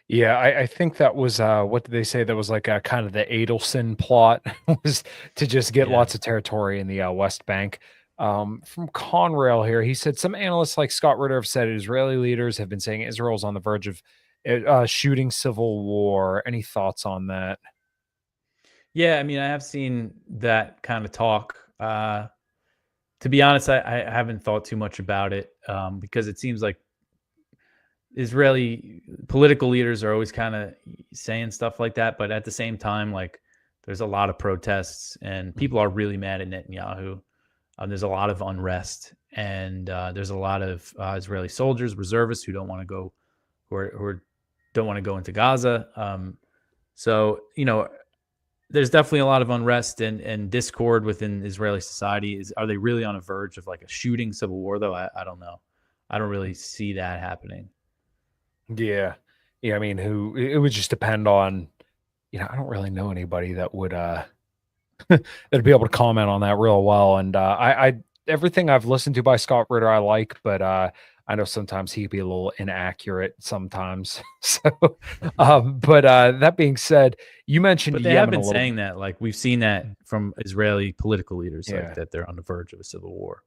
Speaker 1: Yeah, I think that was what did they say? That was like a kind of the Adelson plot was to just get lots of territory in the West Bank. From Conrail here, he said some analysts like Scott Ritter have said Israeli leaders have been saying Israel's on the verge of shooting civil war. Any thoughts on that?
Speaker 2: Yeah, I mean, I have seen that kind of talk. To be honest, I haven't thought too much about it because it seems like Israeli political leaders are always kind of saying stuff like that. But at the same time, like there's a lot of protests and people are really mad at Netanyahu. There's a lot of unrest, and there's a lot of Israeli soldiers, reservists who don't want to go, who don't want to go into Gaza. So, there's definitely a lot of unrest and discord within Israeli society. Are they really on a verge of like a shooting civil war, though? I don't know. I don't really see that happening.
Speaker 1: Yeah. I mean, it would just depend on, I don't really know anybody that would that'd be able to comment on that real well. And I everything I've listened to by Scott Ritter I like, but I know sometimes he'd be a little inaccurate sometimes. So but that being said, you mentioned
Speaker 2: But they
Speaker 1: Yemen
Speaker 2: have
Speaker 1: a
Speaker 2: been
Speaker 1: little
Speaker 2: saying that, like we've seen that from Israeli political leaders,
Speaker 1: Yeah.
Speaker 2: like that they're on the verge of a civil war.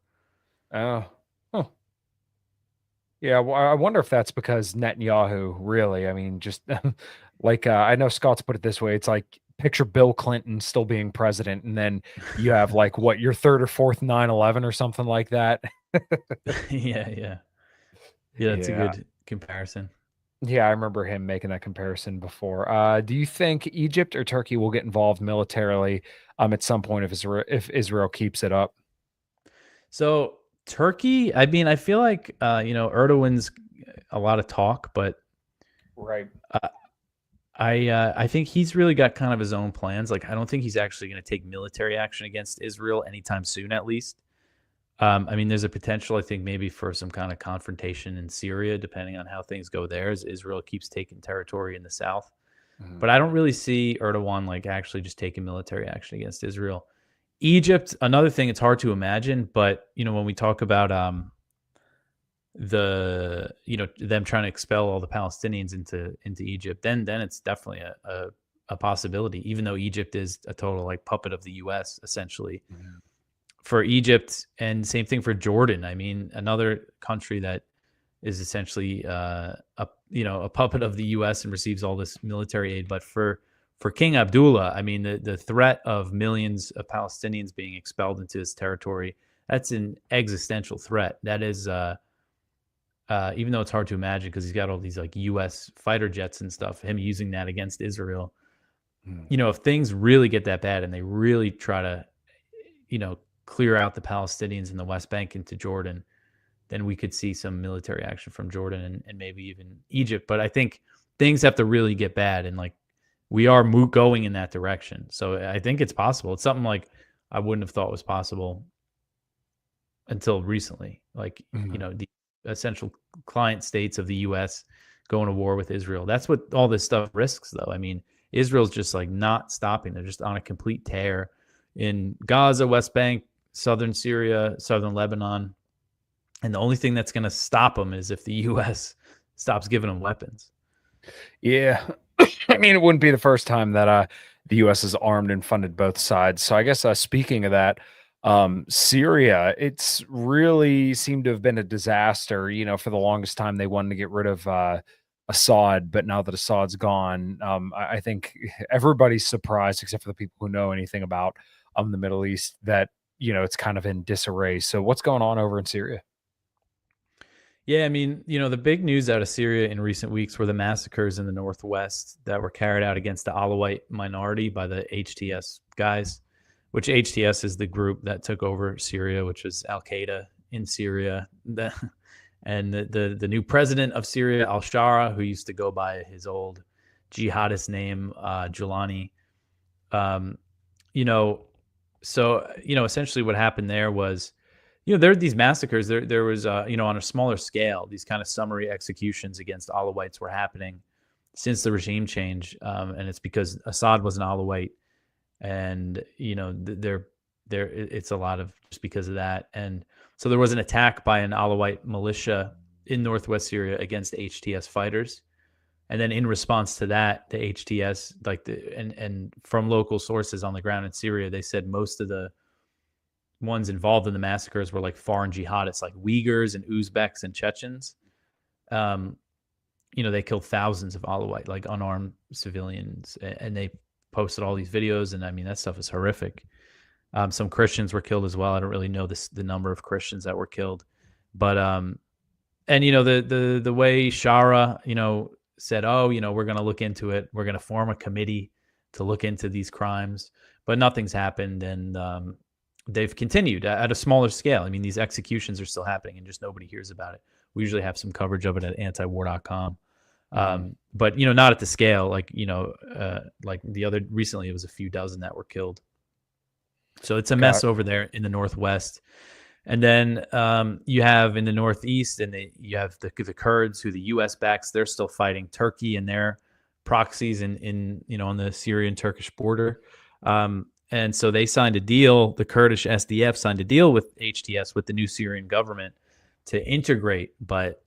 Speaker 1: Oh. Huh. Yeah, well, I wonder if that's because Netanyahu really, I mean, just like I know Scott's put it this way, it's like picture Bill Clinton still being president, and then you have like what, your third or fourth 9/11 or something like that.
Speaker 2: Yeah, that's a
Speaker 1: Yeah.
Speaker 2: good comparison.
Speaker 1: Yeah, I remember him making that comparison before. Do you think Egypt or Turkey will get involved militarily at some point if Israel keeps it up?
Speaker 2: So Turkey, I mean, I feel like Erdogan's a lot of talk, but
Speaker 1: Right.
Speaker 2: I think he's really got kind of his own plans. Like I don't think he's actually going to take military action against Israel anytime soon, at least. I mean, there's a potential, I think, maybe for some kind of confrontation in Syria, depending on how things go there, as Israel keeps taking territory in the south.
Speaker 1: Mhm.
Speaker 2: But I don't really see Erdogan like actually just taking military action against Israel. Egypt, another thing, it's hard to imagine, but when we talk about them trying to expel all the Palestinians into Egypt, then it's definitely a possibility, even though Egypt is a total like puppet of the US essentially.
Speaker 1: Mhm.
Speaker 2: For Egypt, and same thing for Jordan. I mean, another country that is essentially a puppet of the US and receives all this military aid. But for King Abdullah, I mean, the threat of millions of Palestinians being expelled into his territory, that's an existential threat. That is even though it's hard to imagine because he's got all these like US fighter jets and stuff, him using that against Israel.
Speaker 1: Mhm.
Speaker 2: If things really get that bad and they really try to, clear out the Palestinians in the West Bank into Jordan, then we could see some military action from Jordan and maybe even Egypt. But I think things have to really get bad, and like we are going in that direction. So I think it's possible. It's something like I wouldn't have thought was possible until recently. Like,
Speaker 1: Mhm.
Speaker 2: the essential client states of the U.S. going to war with Israel. That's what all this stuff risks, though. I mean, Israel's just like not stopping. They're just on a complete tear in Gaza, West Bank, southern Syria, southern Lebanon. And the only thing that's going to stop them is if the U.S. stops giving them weapons.
Speaker 1: Yeah. I mean, it wouldn't be the first time that the US has armed and funded both sides. So I guess speaking of that, Syria, it's really seemed to have been a disaster. For the longest time they wanted to get rid of Assad, but now that Assad's gone, I think everybody's surprised, except for the people who know anything about the Middle East, that it's kind of in disarray. So what's going on over in Syria?
Speaker 2: Yeah, I mean, the big news out of Syria in recent weeks were the massacres in the northwest that were carried out against the Alawite minority by the HTS guys, which HTS is the group that took over Syria, which was Al Qaeda in Syria. And the new president of Syria, Al Shara, who used to go by his old jihadist name, Julani. Um, you know, so essentially what happened there was, there are these massacres. There was, on a smaller scale, these kind of summary executions against Alawites were happening since the regime change, and it's because Assad was an Alawite, and it's a lot of just because of that. And so there was an attack by an Alawite militia in northwest Syria against HTS fighters, and then in response to that, the HTS, and from local sources on the ground in Syria, they said most of the ones involved in the massacres were like foreign jihadists, like Uyghurs and Uzbeks and Chechens. Um, they killed thousands of Alawite, like unarmed civilians, and they posted all these videos. And I mean, that stuff is horrific. Some Christians were killed as well. I don't really know the number of Christians that were killed, but and the way Shara, said, oh, we're going to look into it. We're going to form a committee to look into these crimes, but nothing's happened. And they've continued at a smaller scale. I mean, these executions are still happening and just nobody hears about it. We usually have some coverage of it at antiwar.com. But, not at the scale, like recently it was a few dozen that were killed. So it's a mess over there in the Northwest. And then you have in the Northeast, and you have the Kurds, who the U.S. backs. They're still fighting Turkey and their proxies in on the Syrian-Turkish border. And so they signed a deal. The Kurdish SDF signed a deal with HTS, with the new Syrian government, to integrate. But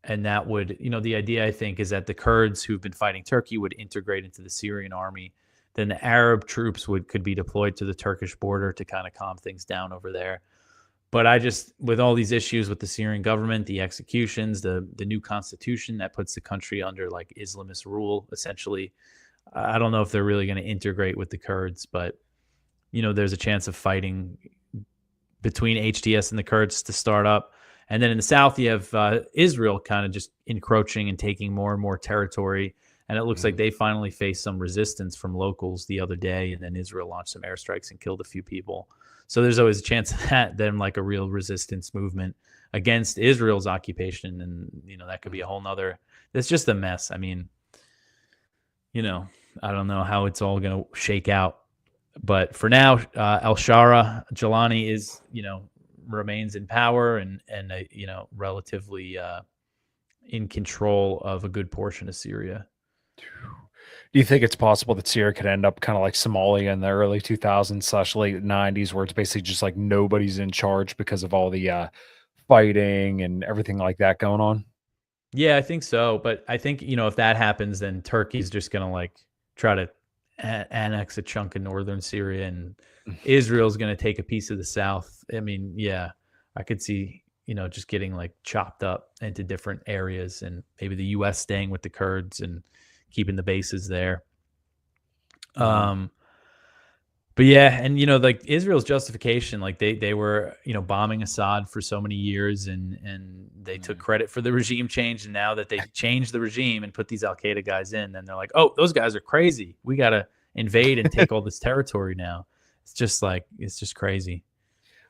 Speaker 2: and that would, the idea, I think, is that the Kurds who've been fighting Turkey would integrate into the Syrian army. Then the Arab troops could be deployed to the Turkish border to kind of calm things down over there. But with all these issues with the Syrian government, the executions, the new constitution that puts the country under like Islamist rule, essentially, I don't know if they're really going to integrate with the Kurds. But there's a chance of fighting between HTS and the Kurds to start up. And then in the south, you have Israel kind of just encroaching and taking more and more territory. And it looks like they finally faced some resistance from locals the other day. And then Israel launched some airstrikes and killed a few people. So there's always a chance of that, then like a real resistance movement against Israel's occupation. And, that could be a whole nother, it's just a mess. I mean, I don't know how it's all going to shake out. But for now, Al Shara Jalani is, remains in power and relatively in control of a good portion of Syria.
Speaker 1: Do you think it's possible that Syria could end up kind of like Somalia in the early 2000s / late 90s, where it's basically just like nobody's in charge because of all the fighting and everything like that going on?
Speaker 2: Yeah, I think so. But I think, if that happens, then Turkey's just going to like try to annex a chunk of northern Syria, and Israel's going to take a piece of the south. I mean, yeah, I could see, just getting like chopped up into different areas, and maybe the US staying with the Kurds and keeping the bases there.
Speaker 1: Mhm.
Speaker 2: Um, but yeah, and like Israel's justification, like they were bombing Assad for so many years, and they took
Speaker 1: Mhm.
Speaker 2: credit for the regime change, and now that they changed the regime and put these Al Qaeda guys in, then they're like, oh, those guys are crazy. We gotta invade and take all this territory now. It's just crazy.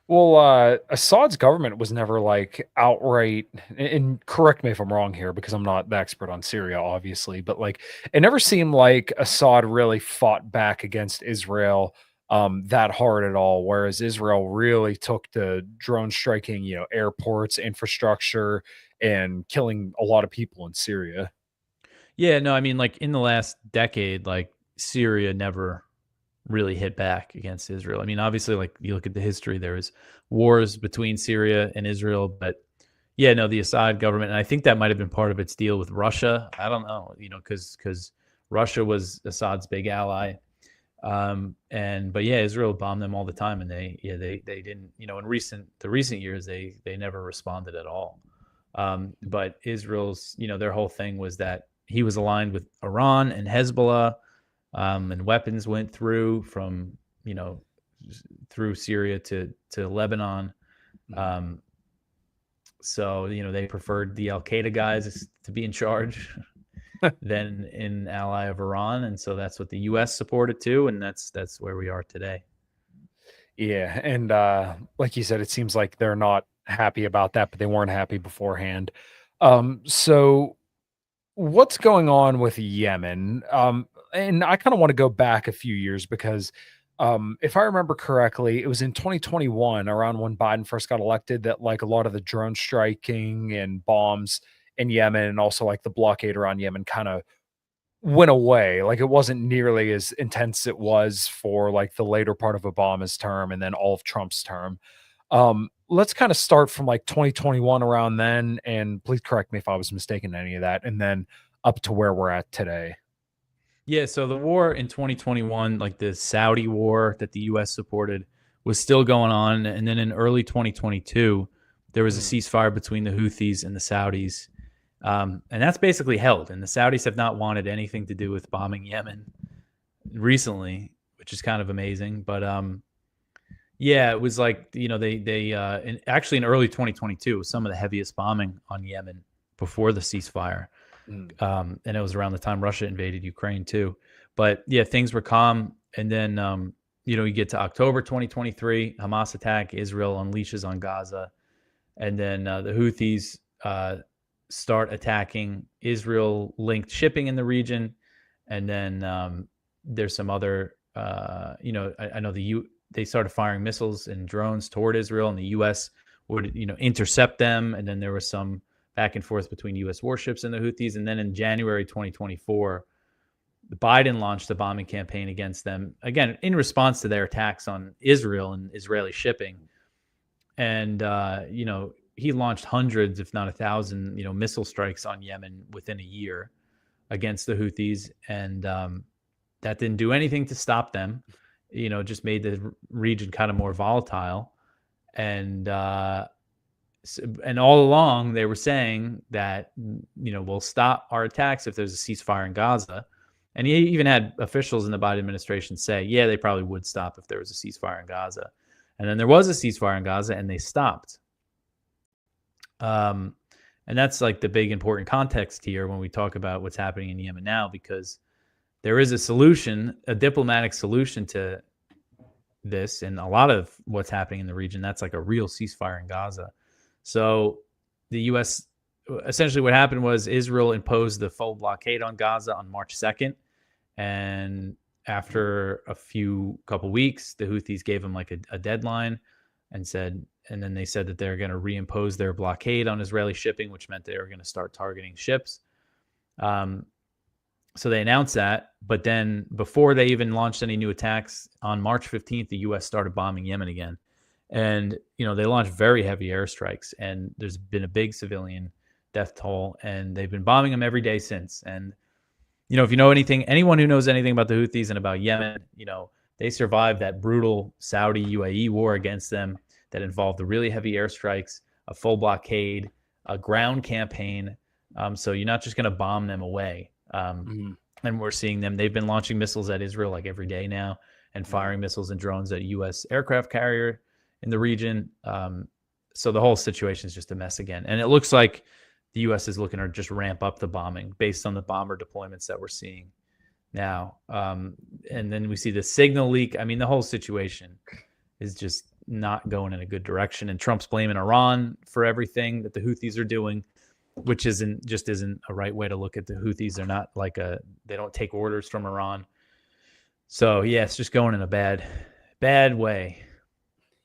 Speaker 1: Well, Assad's government was never like outright, and correct me if I'm wrong here because I'm not the expert on Syria, obviously, but like it never seemed like Assad really fought back against Israel that hard at all. Whereas Israel really took to drone striking, airports, infrastructure, and killing a lot of people in Syria.
Speaker 2: Yeah, no, I mean, like in the last decade, like Syria never really hit back against Israel. I mean, obviously, like you look at the history, there was wars between Syria and Israel, but yeah, no, the Assad government, and I think that might have been part of its deal with Russia. I don't know, because Russia was Assad's big ally, and but yeah, Israel bombed them all the time, and they didn't, in the recent years they never responded at all. But Israel's, their whole thing was that he was aligned with Iran and Hezbollah, and weapons went through from you know through Syria to Lebanon.
Speaker 1: Mhm.
Speaker 2: Um, so they preferred the Al Qaeda guys to be in charge than an ally of Iran, and so that's what the U.S. supported too, and that's where we are today.
Speaker 1: Yeah, and like you said, it seems like they're not happy about that, but they weren't happy beforehand. So what's going on with Yemen? And I kind of want to go back a few years because if I remember correctly, it was in 2021, around when Biden first got elected, that like a lot of the drone striking and bombs in Yemen and also like the blockade around Yemen kind of went away. Like it wasn't nearly as intense it was for like the later part of Obama's term and then all of Trump's term. Let's kind of start from like 2021 around then, and please correct me if I was mistaken in any of that, and then up to where we're at today.
Speaker 2: Yeah, so the war in 2021, like the Saudi war that the US supported, was still going on. And then in early 2022, there was a
Speaker 1: Mm,
Speaker 2: ceasefire between the Houthis and the Saudis. And that's basically held. And the Saudis have not wanted anything to do with bombing Yemen recently, which is kind of amazing. But yeah, it was like, actually in early 2022, it was some of the heaviest bombing on Yemen before the ceasefire,
Speaker 1: mm,
Speaker 2: and it was around the time Russia invaded Ukraine too. But yeah, things were calm, and then you get to October 2023, Hamas attack, Israel unleashes on Gaza, and then the Houthis start attacking Israel-linked shipping in the region, and then there's some other, I know they started firing missiles and drones toward Israel, and the U.S. would intercept them, and then there was some back and forth between U.S. warships and the Houthis. And then in January 2024, Biden launched a bombing campaign against them, again, in response to their attacks on Israel and Israeli shipping. And, he launched hundreds, if not 1,000, missile strikes on Yemen within a year against the Houthis. And that didn't do anything to stop them, just made the region kind of more volatile. And, and all along they were saying that we'll stop our attacks if there's a ceasefire in Gaza, and he even had officials in the Biden administration say, yeah, they probably would stop if there was a ceasefire in Gaza, and then there was a ceasefire in Gaza and they stopped. um, and that's like the big important context here when we talk about what's happening in Yemen now, because there is a solution, a diplomatic solution to this, and a lot of what's happening in the region. That's like a real ceasefire in Gaza. So the U.S. essentially, what happened was Israel imposed the full blockade on Gaza on March 2nd, and after a couple weeks, the Houthis gave them like a deadline and then they said that they're going to reimpose their blockade on Israeli shipping, which meant they were going to start targeting ships. Um, so they announced that, but then before they even launched any new attacks on March 15th, the U.S. started bombing Yemen again. And they launched very heavy airstrikes, and there's been a big civilian death toll, and they've been bombing them every day since. And if you know anything, anyone who knows anything about the Houthis and about Yemen, they survived that brutal Saudi UAE war against them that involved the really heavy airstrikes, a full blockade, a ground campaign. So you're not just going to bomb them away. And we're seeing them. They've been launching missiles at Israel like every day now, and firing missiles and drones at a U.S. aircraft carrier in the region. So the whole situation is just a mess again. And it looks like the U.S. is looking to just ramp up the bombing based on the bomber deployments that we're seeing now. And then we see the signal leak. I mean, the whole situation is just not going in a good direction. And Trump's blaming Iran for everything that the Houthis are doing, which isn't a right way to look at the Houthis. They're not they don't take orders from Iran. So yeah, it's just going in a bad way.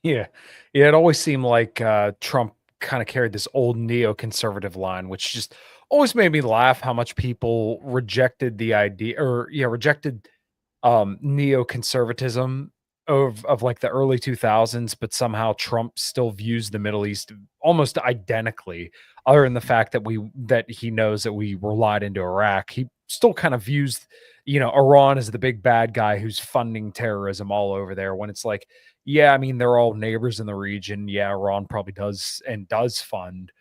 Speaker 1: Yeah. It always seemed like Trump kind of carried this old neoconservative line, which just always made me laugh how much people rejected the idea rejected neoconservatism of like the early 2000s, but somehow Trump still views the Middle East almost identically, other than the fact that he knows that we were lied into Iraq. He still kind of views Iran as the big bad guy who's funding terrorism all over there, when it's like, yeah, I mean, they're all neighbors in the region. Yeah, Iran probably does fund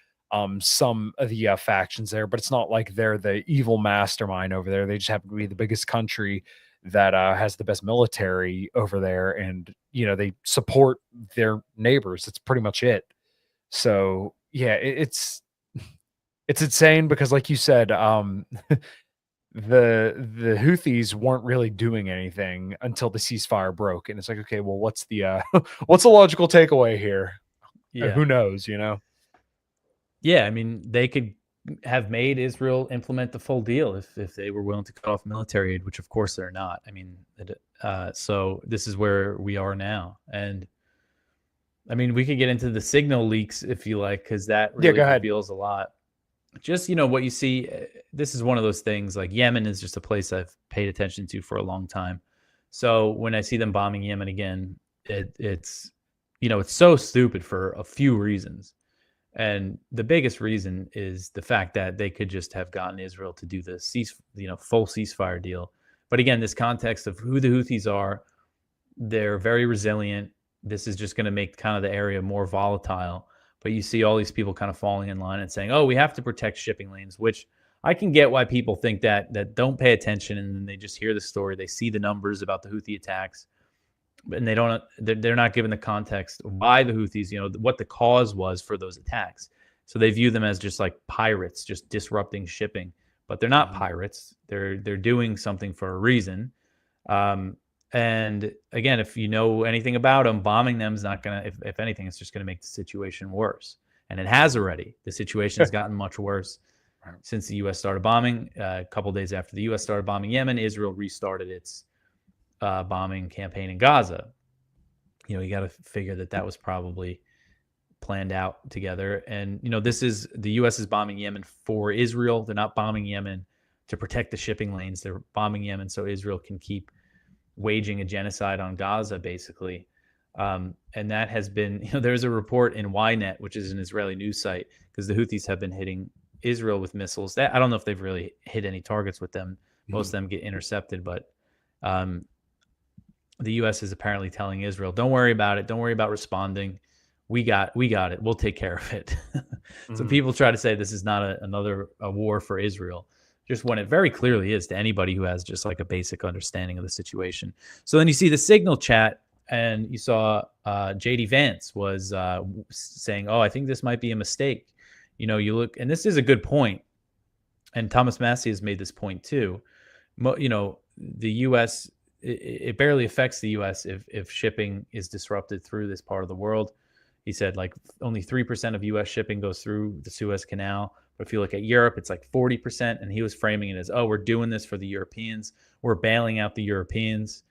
Speaker 1: some of the factions there, but it's not like they're the evil mastermind over there. They just happen to be the biggest country that has the best military over there, and they support their neighbors. That's pretty much it. So yeah, it's insane because, like you said, the Houthis weren't really doing anything until the ceasefire broke, and it's like, okay, well, what's the what's the logical takeaway here?
Speaker 2: Yeah.
Speaker 1: Who knows,
Speaker 2: Yeah, I mean, they could have made Israel implement the full deal if they were willing to cut off military aid, which of course they're not. I mean, so this is where we are now. And I mean, we could get into the signal leaks if you like, because that really reveals a lot. Just, what you see, this is one of those things, like Yemen is just a place I've paid attention to for a long time. So when I see them bombing Yemen again, it's so stupid for a few reasons. And the biggest reason is the fact that they could just have gotten Israel to do the full ceasefire deal. But again, this context of who the Houthis are, they're very resilient. This is just going to make kind of the area more volatile. But you see all these people kind of falling in line and saying, oh, we have to protect shipping lanes, which I can get why people think that don't pay attention, and then they just hear the story. They see the numbers about the Houthi attacks, and they're not given the context of why the Houthis, what the cause was for those attacks. So they view them as just like pirates, just disrupting shipping. But they're not pirates. They're doing something for a reason. And again, if you know anything about them, bombing them is not going to, if anything, it's just going to make the situation worse. And it has already. The situation has gotten much worse since the U.S. started bombing. A couple of days after the U.S. started bombing Yemen, Israel restarted its bombing campaign in Gaza. You got to figure that was probably planned out together. And, the U.S. is bombing Yemen for Israel. They're not bombing Yemen to protect the shipping lanes. They're bombing Yemen so Israel can keep waging a genocide on Gaza, basically. And that has been, there's a report in Ynet, which is an Israeli news site, because the Houthis have been hitting Israel with missiles. I don't know if they've really hit any targets with them. Most of them get intercepted, but the U.S. is apparently telling Israel, don't worry about it. Don't worry about responding. We got it. We'll take care of it. So people try to say this is not another war for Israel, just when it very clearly is to anybody who has just like a basic understanding of the situation. So then you see the signal chat, and you saw J.D. Vance was saying, oh, I think this might be a mistake. You look, and this is a good point, and Thomas Massey has made this point too. The U.S., it barely affects the U.S. if shipping is disrupted through this part of the world. He said like only 3% of U.S. shipping goes through the Suez Canal. But if you look at Europe, it's like 40%. And he was framing it as, oh, we're doing this for the Europeans. We're bailing out the Europeans.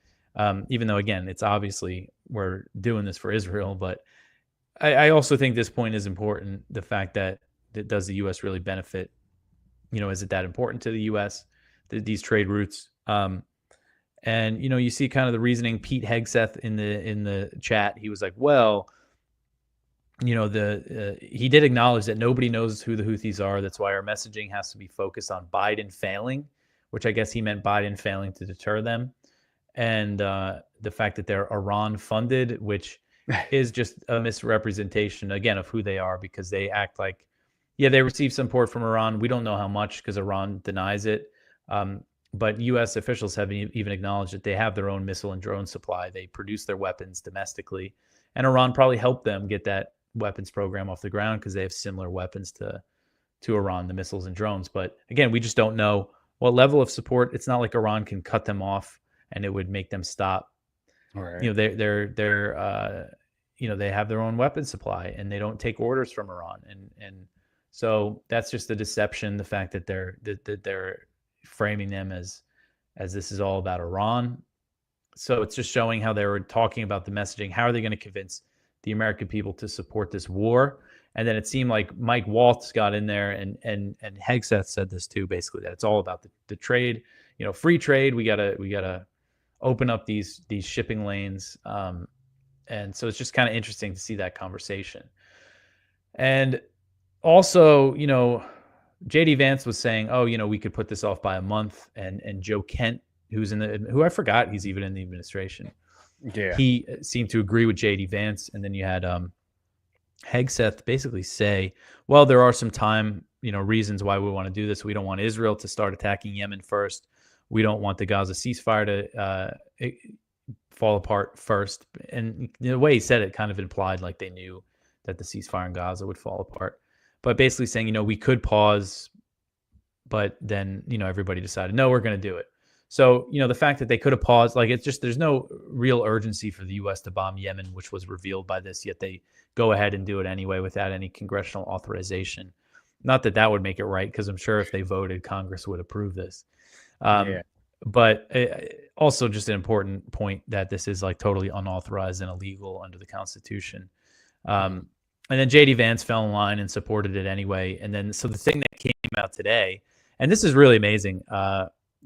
Speaker 2: Even though, again, it's obviously we're doing this for Israel. But I also think this point is important. The fact that does the U.S. really benefit? Is it that important to the U.S., these trade routes? And, you see kind of the reasoning. Pete Hegseth in the chat, he was like, well, he did acknowledge that nobody knows who the Houthis are. That's why our messaging has to be focused on Biden failing, which I guess he meant Biden failing to deter them, and the fact that they're Iran funded, which is just a misrepresentation again of who they are, because they act like, yeah, they receive support from Iran. We don't know how much because Iran denies it. But U.S. officials have even acknowledged that they have their own missile and drone supply. They produce their weapons domestically, and Iran probably helped them get that weapons program off the ground because they have similar weapons to Iran, the missiles and drones. But again, we just don't know what level of support. It's not like Iran can cut them off and it would make them stop.
Speaker 1: Right.
Speaker 2: They have their own weapon supply and they don't take orders from Iran, and so that's just a deception. The fact that they're framing them as this is all about Iran. So it's just showing how they were talking about the messaging. How are they going to convince the American people to support this war? And then it seemed like Mike Waltz got in there, and Hegseth said this too, basically, that it's all about the trade, free trade. We gotta open up these shipping lanes. And so it's just kind of interesting to see that conversation. And also, JD Vance was saying, oh, we could put this off by a month. And Joe Kent, who I forgot he's even in the administration.
Speaker 1: Yeah.
Speaker 2: He seemed to agree with JD Vance. And then you had Hegseth basically say, well, there are some reasons why we want to do this. We don't want Israel to start attacking Yemen first. We don't want the Gaza ceasefire to fall apart first. And the way he said it kind of implied like they knew that the ceasefire in Gaza would fall apart. But basically saying, we could pause, but then, everybody decided, no, we're going to do it. So, the fact that they could have paused, like, it's just, there's no real urgency for the U.S. to bomb Yemen, which was revealed by this, yet they go ahead and do it anyway without any congressional authorization. Not that that would make it right, because I'm sure if they voted, Congress would approve this. But also just an important point that this is like totally unauthorized and illegal under the Constitution. And then JD Vance fell in line and supported it anyway. And then, so the thing that came out today, and this is really amazing,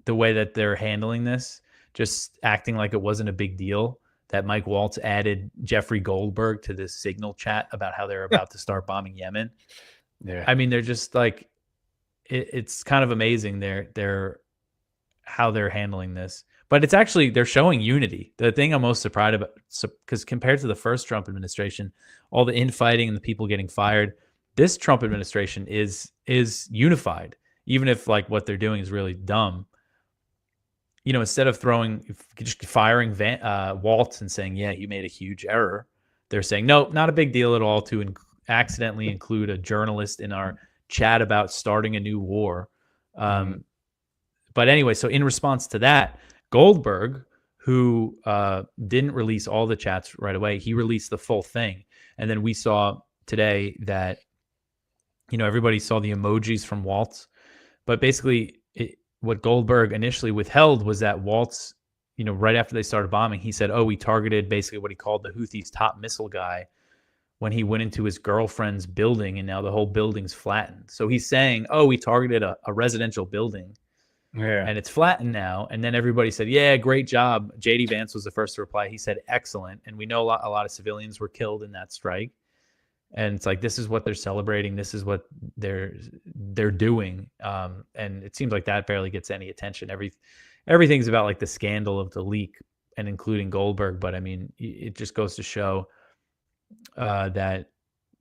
Speaker 2: the way that they're handling this, just acting like it wasn't a big deal, that Mike Waltz added Jeffrey Goldberg to this Signal chat about how they're about to start bombing Yemen.
Speaker 1: Yeah.
Speaker 2: I mean, they're just like, it's kind of amazing how they're handling this. But it's actually, they're showing unity. The thing I'm most surprised about, because compared to the first Trump administration, all the infighting and the people getting fired, this Trump administration is unified, even if like what they're doing is really dumb. Instead of just firing Waltz and saying, yeah, you made a huge error, they're saying, no, not a big deal at all to accidentally include a journalist in our chat about starting a new war. But anyway, so in response to that, Goldberg, who didn't release all the chats right away, he released the full thing. And then we saw today that, everybody saw the emojis from Waltz. But basically, what Goldberg initially withheld was that Waltz, right after they started bombing, he said, oh, we targeted basically what he called the Houthis' top missile guy when he went into his girlfriend's building, and now the whole building's flattened. So he's saying, oh, we targeted a residential building.
Speaker 1: Yeah.
Speaker 2: And it's flattened now. And then everybody said, yeah, great job. JD Vance was the first to reply. He said, excellent. And we know a lot of civilians were killed in that strike. And it's like, this is what they're celebrating. This is what they're doing. And it seems like that barely gets any attention. Everything's about like the scandal of the leak, and including Goldberg. But I mean, it just goes to show that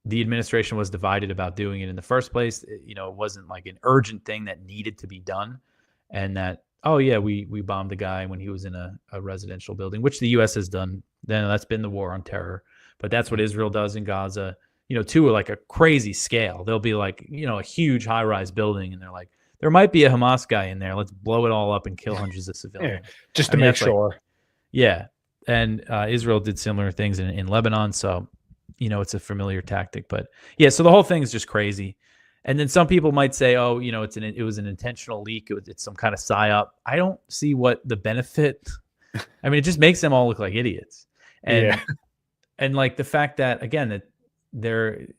Speaker 2: the administration was divided about doing it in the first place. It wasn't like an urgent thing that needed to be done. And that, oh yeah, we bombed the guy when he was in a residential building, which the U.S. has done. Then that's been the war on terror. But that's what Israel does in Gaza, to like a crazy scale. They'll be like, a huge high-rise building, and they're like, there might be a Hamas guy in there. Let's blow it all up and kill hundreds of civilians.
Speaker 1: Just to make sure.
Speaker 2: And Israel did similar things in Lebanon. So, it's a familiar tactic. But yeah, so the whole thing is just crazy. And then some people might say, oh, it was an intentional leak. It's some kind of psyop. I don't see what the benefit. I mean, it just makes them all look like idiots. And and like the fact that, again, that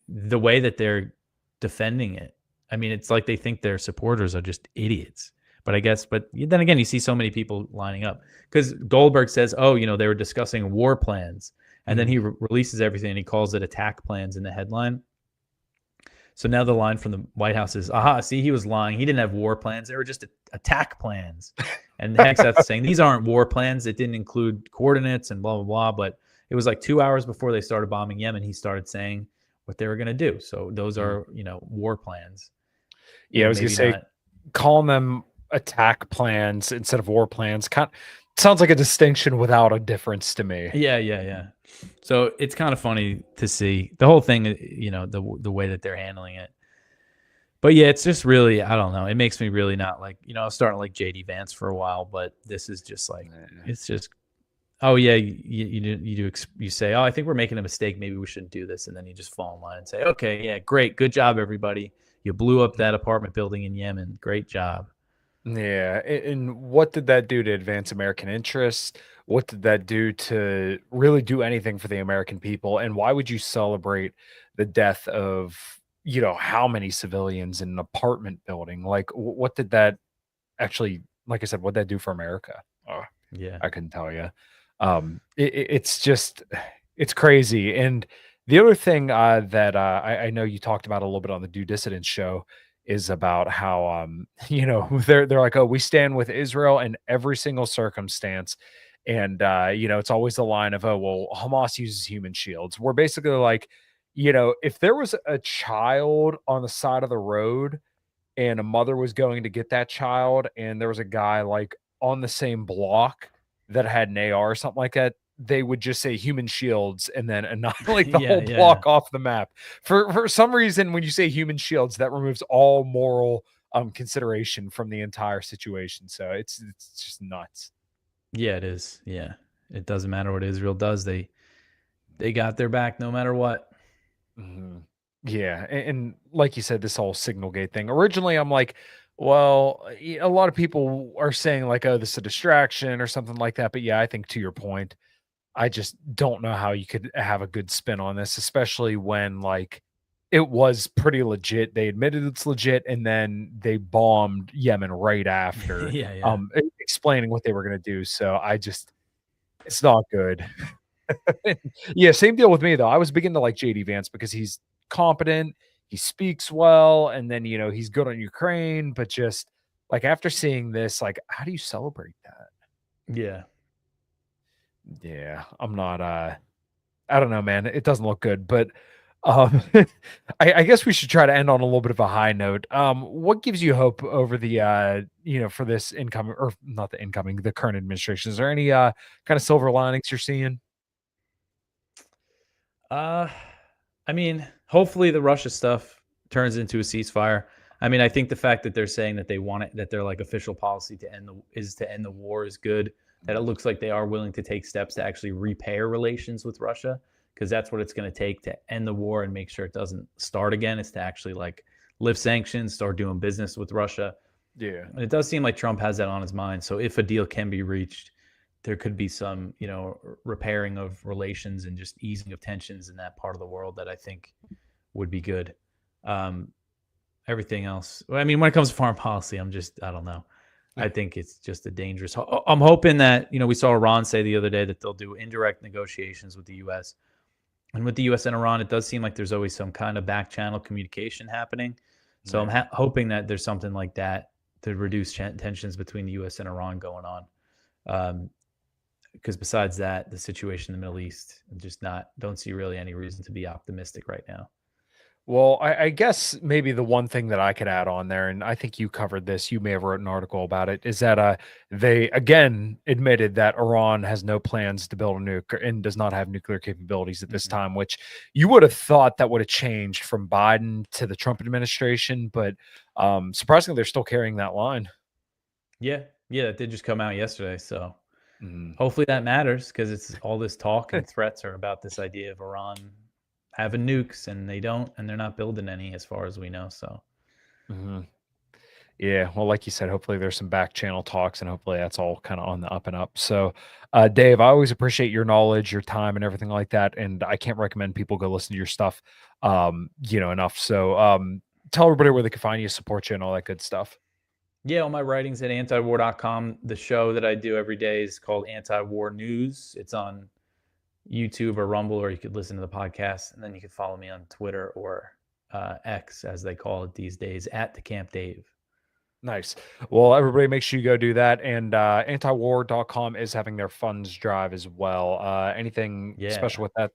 Speaker 2: the way that they're defending it. I mean, it's like they think their supporters are just idiots. But then again, you see so many people lining up, because Goldberg says, oh, they were discussing war plans. And then he releases everything and he calls it attack plans in the headline. So now the line from the White House is, aha, see, he was lying. He didn't have war plans. They were just attack plans. And Hegseth's saying these aren't war plans. It didn't include coordinates and blah, blah, blah. But it was like 2 hours before they started bombing Yemen, he started saying what they were going to do. So those are, war plans.
Speaker 1: Yeah, I was going to say, calling them attack plans instead of war plans sounds like a distinction without a difference to me.
Speaker 2: Yeah. So it's kind of funny to see the whole thing, the way that they're handling it. But yeah, it's just really, I don't know. It makes me really not like, I was starting to like JD Vance for a while, but this is just like, it's just, oh yeah, you say, oh, I think we're making a mistake. Maybe we shouldn't do this. And then you just fall in line and say, okay, yeah, great. Good job, everybody. You blew up that apartment building in Yemen. Great job.
Speaker 1: Yeah. And what did that do to advance American interests? What did that do to really do anything for the American people? And why would you celebrate the death of, how many civilians in an apartment building? Like, what did that actually, like I said, what did that do for America? Oh,
Speaker 2: Yeah.
Speaker 1: I couldn't tell you. It's just, it's crazy. And the other thing that I know you talked about a little bit on the Due Dissidence show is about how they're like, oh, we stand with Israel in every single circumstance. And it's always the line of, oh, well, Hamas uses human shields. We're basically like, if there was a child on the side of the road and a mother was going to get that child and there was a guy like on the same block that had an AR or something like that, they would just say human shields and then annihilate the whole block off the map. For some reason, when you say human shields, that removes all moral consideration from the entire situation. So it's just nuts.
Speaker 2: Yeah, it is. Yeah. It doesn't matter what Israel does. They got their back no matter what.
Speaker 1: Yeah, and like you said, this whole Signal Gate thing. Originally, I'm like, well, a lot of people are saying like, oh, this is a distraction or something like that. But yeah, I think to your point, I just don't know how you could have a good spin on this, especially when like it was pretty legit. They admitted it's legit, and then they bombed Yemen right after,
Speaker 2: Yeah.
Speaker 1: Explaining what they were going to do. So it's not good. Yeah, same deal with me though. I was beginning to like JD Vance because he's competent, he speaks well, and then he's good on Ukraine. But just like after seeing this, like, how do you celebrate that?
Speaker 2: Yeah.
Speaker 1: Yeah, I'm not. I don't know, man. It doesn't look good, but I guess we should try to end on a little bit of a high note. What gives you hope over the for this incoming, or not the incoming, the current administration? Is there any kind of silver linings you're seeing?
Speaker 2: I mean, hopefully the Russia stuff turns into a ceasefire. I mean, I think the fact that they're saying that they want it, that their like official policy to end the war is good. That it looks like they are willing to take steps to actually repair relations with Russia, because that's what it's going to take to end the war and make sure it doesn't start again. Is to actually like lift sanctions, start doing business with Russia.
Speaker 1: Yeah,
Speaker 2: and it does seem like Trump has that on his mind. So if a deal can be reached, there could be some, repairing of relations and just easing of tensions in that part of the world that I think would be good. Everything else, I mean, when it comes to foreign policy, I don't know. I think it's just a dangerous. I'm hoping that, we saw Iran say the other day that they'll do indirect negotiations with the U.S. And with the U.S. and Iran, it does seem like there's always some kind of back channel communication happening. So I'm hoping that there's something like that to reduce tensions between the U.S. and Iran going on. Because besides that, the situation in the Middle East, don't see really any reason to be optimistic right now.
Speaker 1: Well, I guess maybe the one thing that I could add on there, and I think you covered this, you may have wrote an article about it, is that they again admitted that Iran has no plans to build a nuke and does not have nuclear capabilities at this time, which you would have thought that would have changed from Biden to the Trump administration, but surprisingly, they're still carrying that line.
Speaker 2: Yeah, it did just come out yesterday, so hopefully that matters, because it's all this talk and threats are about this idea of Iran having nukes, and they're not building any as far as we know. So
Speaker 1: yeah, well, like you said, hopefully there's some back channel talks, and hopefully that's all kind of on the up and up. So Dave, I always appreciate your knowledge, your time, and everything like that, and I can't recommend people go listen to your stuff enough. So tell everybody where they can find you, support you, and all that good stuff.
Speaker 2: Yeah, all my writings at antiwar.com. The show that I do every day is called Anti-War News. It's on YouTube or Rumble, or you could listen to the podcast, and then you could follow me on Twitter or X, as they call it these days, at DeCamp Dave.
Speaker 1: Nice. Well, everybody make sure you go do that. And antiwar.com is having their funds drive as well. Anything
Speaker 2: Yeah.
Speaker 1: special with that?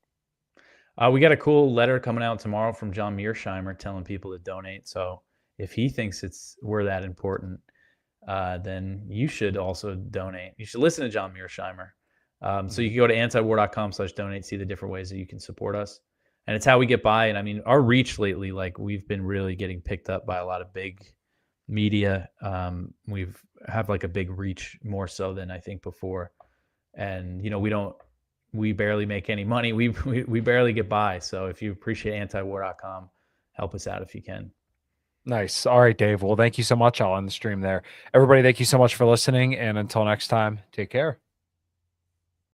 Speaker 2: We got a cool letter coming out tomorrow from John Mearsheimer telling people to donate. So if he thinks we're that important, then you should also donate. You should listen to John Mearsheimer. So you can go to antiwar.com/donate, see the different ways that you can support us. And it's how we get by. And I mean, our reach lately, like, we've been really getting picked up by a lot of big media. We've have like a big reach, more so than I think before. And, we barely make any money. We barely get by. So if you appreciate antiwar.com, help us out if you can.
Speaker 1: Nice. All right, Dave. Well, thank you so much. I'll end the stream there. Everybody, thank you so much for listening. And until next time, take care.